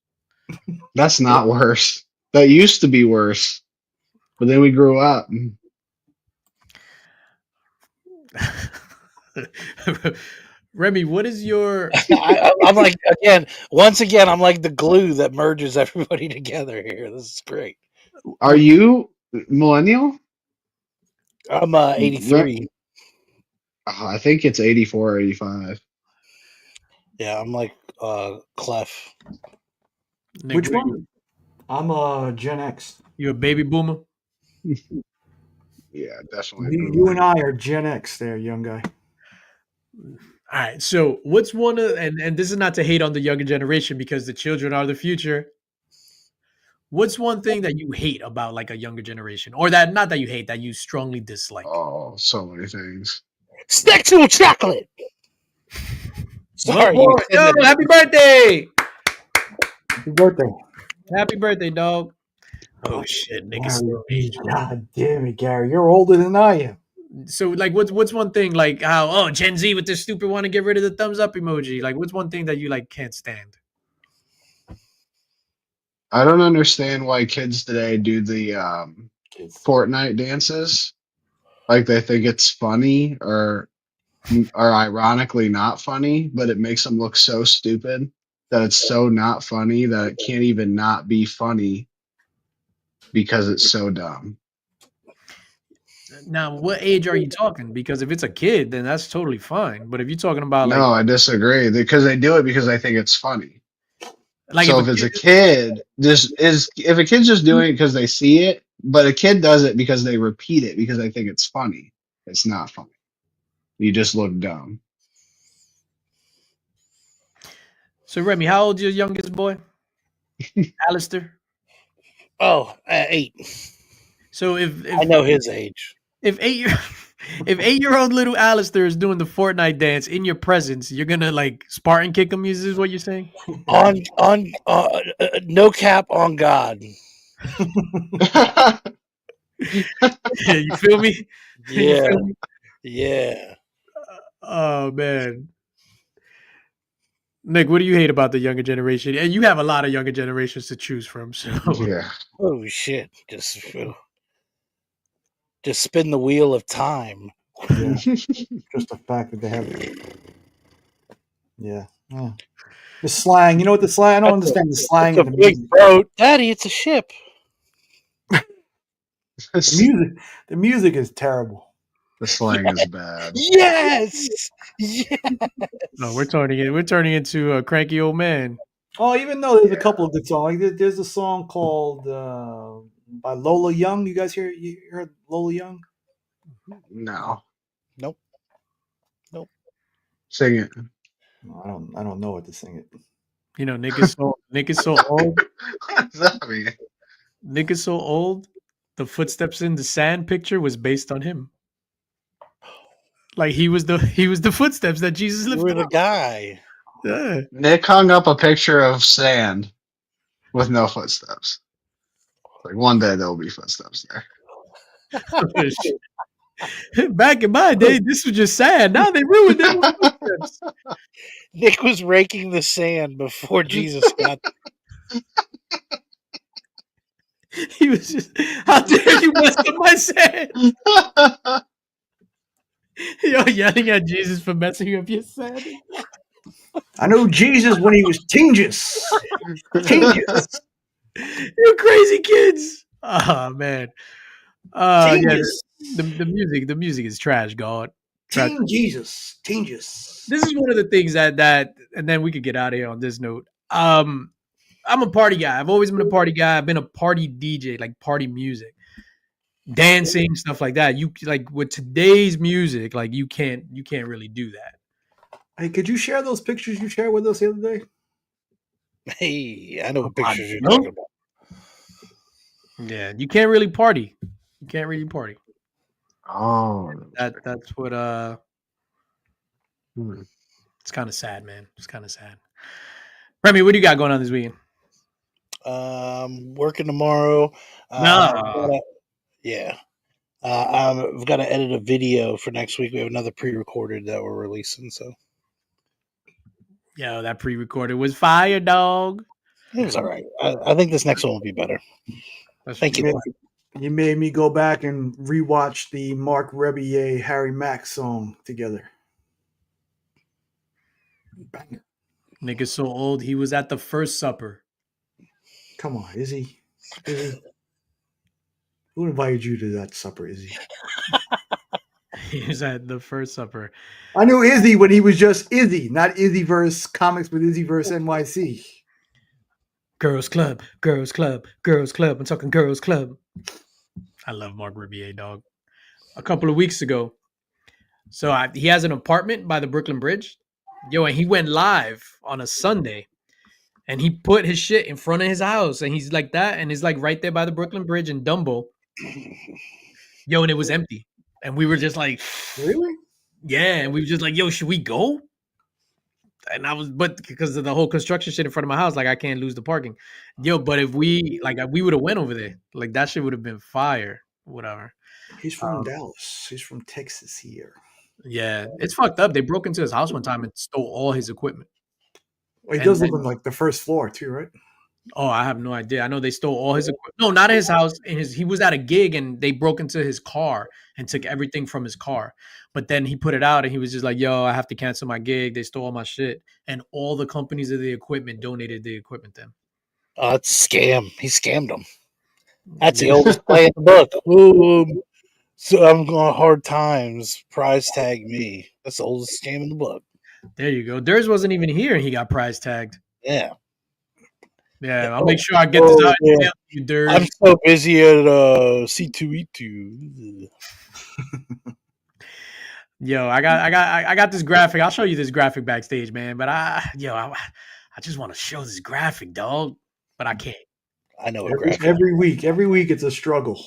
That's not worse. That used to be worse, but then we grew up. Remy, what is your I'm like once again, I'm like the glue that merges everybody together here. This is great. Are you millennial? I'm Re- 83. I think it's 84 or 85. Yeah, I'm like Clef. Nick, Which what are one? I'm a Gen X. you a baby boomer? Yeah, definitely You boomer. and I are Gen X there, young guy. All right. So what's one of and this is not to hate on the younger generation because the children are the future. What's one thing that you hate about like a younger generation? Or that not that you hate, that you strongly dislike? Oh, so many things. Sexual chocolate. One Sorry, you more. said Yo, that. happy birthday. Happy birthday. Happy birthday, dog. Oh shit, Nick is Gary, so age. God damn it, Gary. You're older than I am. So like what's one thing like how Gen Z with this stupid want to get rid of the thumbs up emoji? Like what's one thing that you like can't stand? I don't understand why kids today do the Kids. Fortnite dances. Like they think it's funny or ironically not funny, but it makes them look so stupid that it's so not funny that it can't even not be funny because it's so dumb. Now, what age are you talking? Because if it's a kid, then that's totally fine. But if you're talking about No, I disagree because they do it because they think it's funny. like if So a if it's kid a kid, if a kid's just doing it because they see it, but a kid does it because they repeat it because they think it's funny. It's not funny. You just look dumb. So Remy, how old's your youngest boy? Alistair. Oh, 8. So I know his age. if 8 year if 8-year-old little Alistair is doing the Fortnite dance in your presence, you're gonna like Spartan kick him. Is what you're saying? On no cap on God. You feel me? You Yeah, feel me? yeah. Oh man. Nick, what do you hate about the younger generation? And you have a lot of younger generations to choose from. So Yeah. Oh shit! Just spin the wheel of time. Yeah. Just the fact that they have. Yeah. Yeah. The slang. You know what the slang? I don't understand the slang It's of a the big music. boat, Daddy. It's a ship. The music. The music is terrible. The slang is bad. Yes. Yeah. no, we're turning into a cranky old man. Oh, even though there's a Yeah. couple of good songs. Like there's a song called by Lola Young. You guys you heard Lola Young? No. Nope. Nope. Sing it. No, I don't know what to sing it. You know, Nick is so old. What does that mean? Nick is so old. The footsteps in the sand picture was based on him. Like he was the footsteps that Jesus You were lifted the up. guy. Yeah. Nick hung up a picture of sand with no footsteps. Like one day there'll be footsteps there. Back in my day, this was just sand. Now they ruined it with footsteps. Nick was raking the sand before Jesus got. He was just, how dare you mess up my sand? You're yelling at Jesus for messing up your sand. I know Jesus when he was tingus. Tingus. You crazy kids. Oh man. Yeah, Tingus. the music is trash, God. Trash. Teen Jesus. Tingus. This is one of the things that and then we could get out of here on this note. I'm a party guy. I've always been a party guy. I've been a party DJ, like party music, dancing, stuff like that. You like with today's music, like you can't really do that. Hey, could you share those pictures you shared with us the other day? Hey, I know what Come on, pictures you're no? talking about. Yeah, you can't really party. You can't really party. Oh. That's what it's kind of sad, man. It's kind of sad. Remy, what do you got going on this weekend? Working tomorrow. No. Yeah. I've got to edit a video for next week. We have another pre-recorded that we're releasing. So Yo, that pre-recorded was fire, dog. It was all right. I think this next one will be better. Thank you. You made me go back and rewatch the Mark Rebier Harry Mack song together. Banger. Nigga's so old. He was at the first supper. Come on, Izzy. Who invited you to that supper, Izzy? He was at the first supper. I knew Izzy when he was just Izzy, not Izzyverse Comics with Izzyverse NYC. Girls Club, Girls Club, Girls Club. I'm talking Girls Club. I love Mark Ribier, dog. A couple of weeks ago, he has an apartment by the Brooklyn Bridge. Yo, and he went live on a Sunday, and he put his shit in front of his house, and he's like that, and he's like right there by the Brooklyn Bridge in Dumbo. Yo, and it was empty, and we were just like, really? Yeah, and we were just like, yo, should we go? And but because of the whole construction shit in front of my house, like I can't lose the parking. Yo, but if we would have went over there, like that shit would have been fire. Whatever. He's from Dallas. He's from Texas here. Yeah, it's fucked up. They broke into his house one time and stole all his equipment. Well, he does live on like the first floor too, right? Oh, I have no idea. I know they stole all his equipment. No, not his house. He was at a gig and they broke into his car and took everything from his car. But then he put it out and he was just like, yo, I have to cancel my gig. They stole all my shit. And all the companies of the equipment donated the equipment to him. It's a scam. He scammed them. That's the oldest play in the book. Ooh, so I'm going hard times. Prize tag me. That's the oldest scam in the book. There you go. Durs wasn't even here and he got prize tagged. Yeah. Yeah, I'll make sure I get this out. Yeah. You, Durs. I'm so busy at C2E2. Yo, I got this graphic. I'll show you this graphic backstage, man. But I just want to show this graphic, dog. But I can't. I know every week it's a struggle.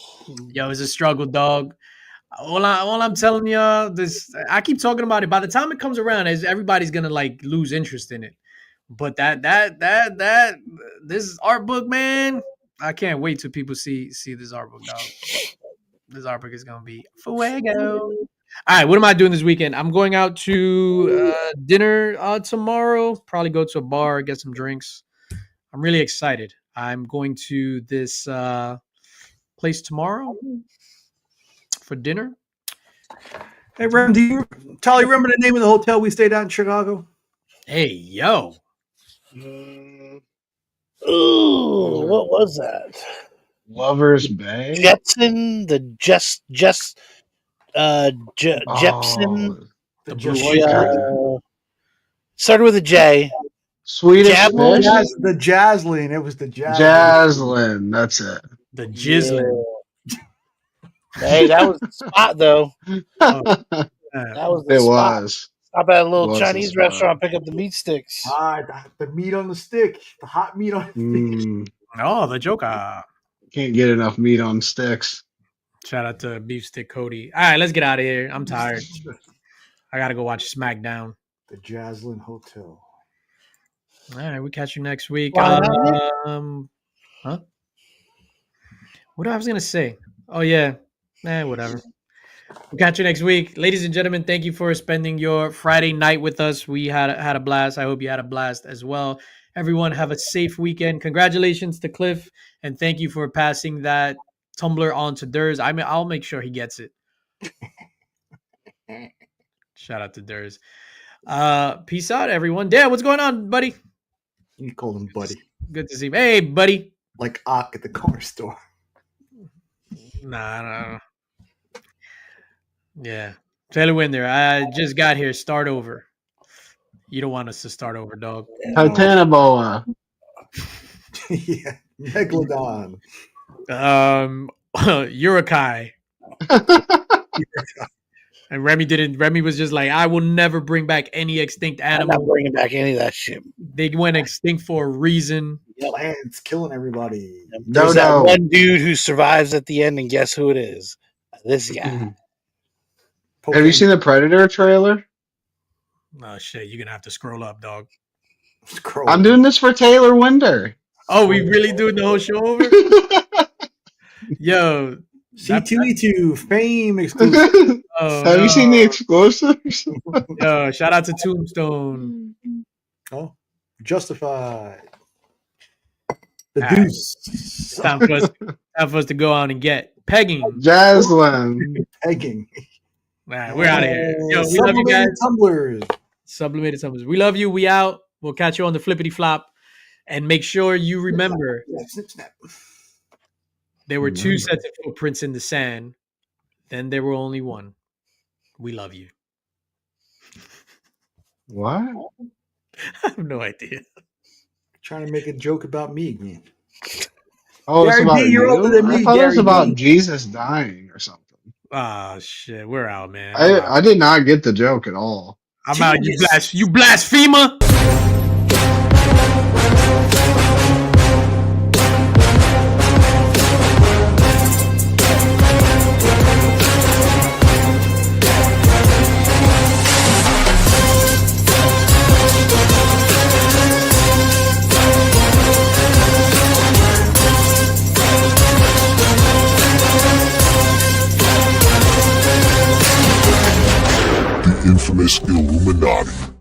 Yo, it's a struggle, dog. All I'm telling y'all, I keep talking about it. By the time it comes around, everybody's gonna like lose interest in it. But this art book, man, I can't wait till people see this art book, dog. This art book is gonna be fuego. All right, what am I doing this weekend? I'm going out to dinner tomorrow. Probably go to a bar, get some drinks. I'm really excited. I'm going to this place tomorrow for dinner. Hey, Rem, Tally, remember the name of the hotel we stayed at in Chicago? Hey, yo. Ooh, what was that? Lovers Bay? Jetson, Jepson. The Blue started with a J. Swedish Fish? The Jazzlin. It was the Jazzlin. That's it. The Jizzlin. Yeah. Hey, that was the spot, though. That was the spot. Was. Stop at a little Chinese restaurant, pick up the meat sticks. The meat on the stick. The hot meat on the stick. Oh, the Joker. Can't get enough meat on sticks. Shout out to Beef Stick Cody. All right, let's get out of here. I'm tired. I got to go watch SmackDown. The Jazzlin Hotel. All right, we'll catch you next week. Huh? What I was going to say? Oh, yeah. Whatever. We'll catch you next week. Ladies and gentlemen, thank you for spending your Friday night with us. We had a blast. I hope you had a blast as well. Everyone have a safe weekend. Congratulations to Cliff, and thank you for passing that tumbler on to Durs. I'll make sure he gets it. Shout out to Durs. Peace out, everyone. Dan, what's going on, buddy? You call him buddy. Good to see you. Hey, buddy. Like Ock at the car store. Nah, no. Yeah. Taylor Winder, I just got here. Start over. You don't want us to start over, dog. Titanoboa. Yeah. Megalodon. Urukai. And Remy was just like, I will never bring back any extinct animal. I'm not bringing back any of that shit. They went extinct for a reason. Plants killing everybody. There's that one dude who survives at the end, and guess who it is? This guy. Have you seen the Predator trailer? Oh, shit. You're going to have to scroll up, dog. I'm doing this for Taylor Winder. Oh, we really doing the whole show over? Yo. C2E2 fame exclusive. Have you seen the exclusives? Yo, shout out to Tombstone. Oh, Justified. The All right. deuce. It's time for us to go on and get pegging. All Jaslyn. Pegging. right, we're out of here. Yo, we love you guys. Sublimated tumblers. Sublimated tumblers. We love you. We out. We'll catch you on the flippity flop. And make sure you remember Snip, snap. there were 2 sets of footprints in the sand. Then there were only one. We love you. What? I have no idea. Trying to make a joke about me again. Oh, it's Gary about B, you're older you? than I me, thought it was Gary about B. Jesus dying or something. Oh shit, we're out, man. I'm out. I did not get the joke at all. I'm out. You blasphemer. The infamous Illuminati.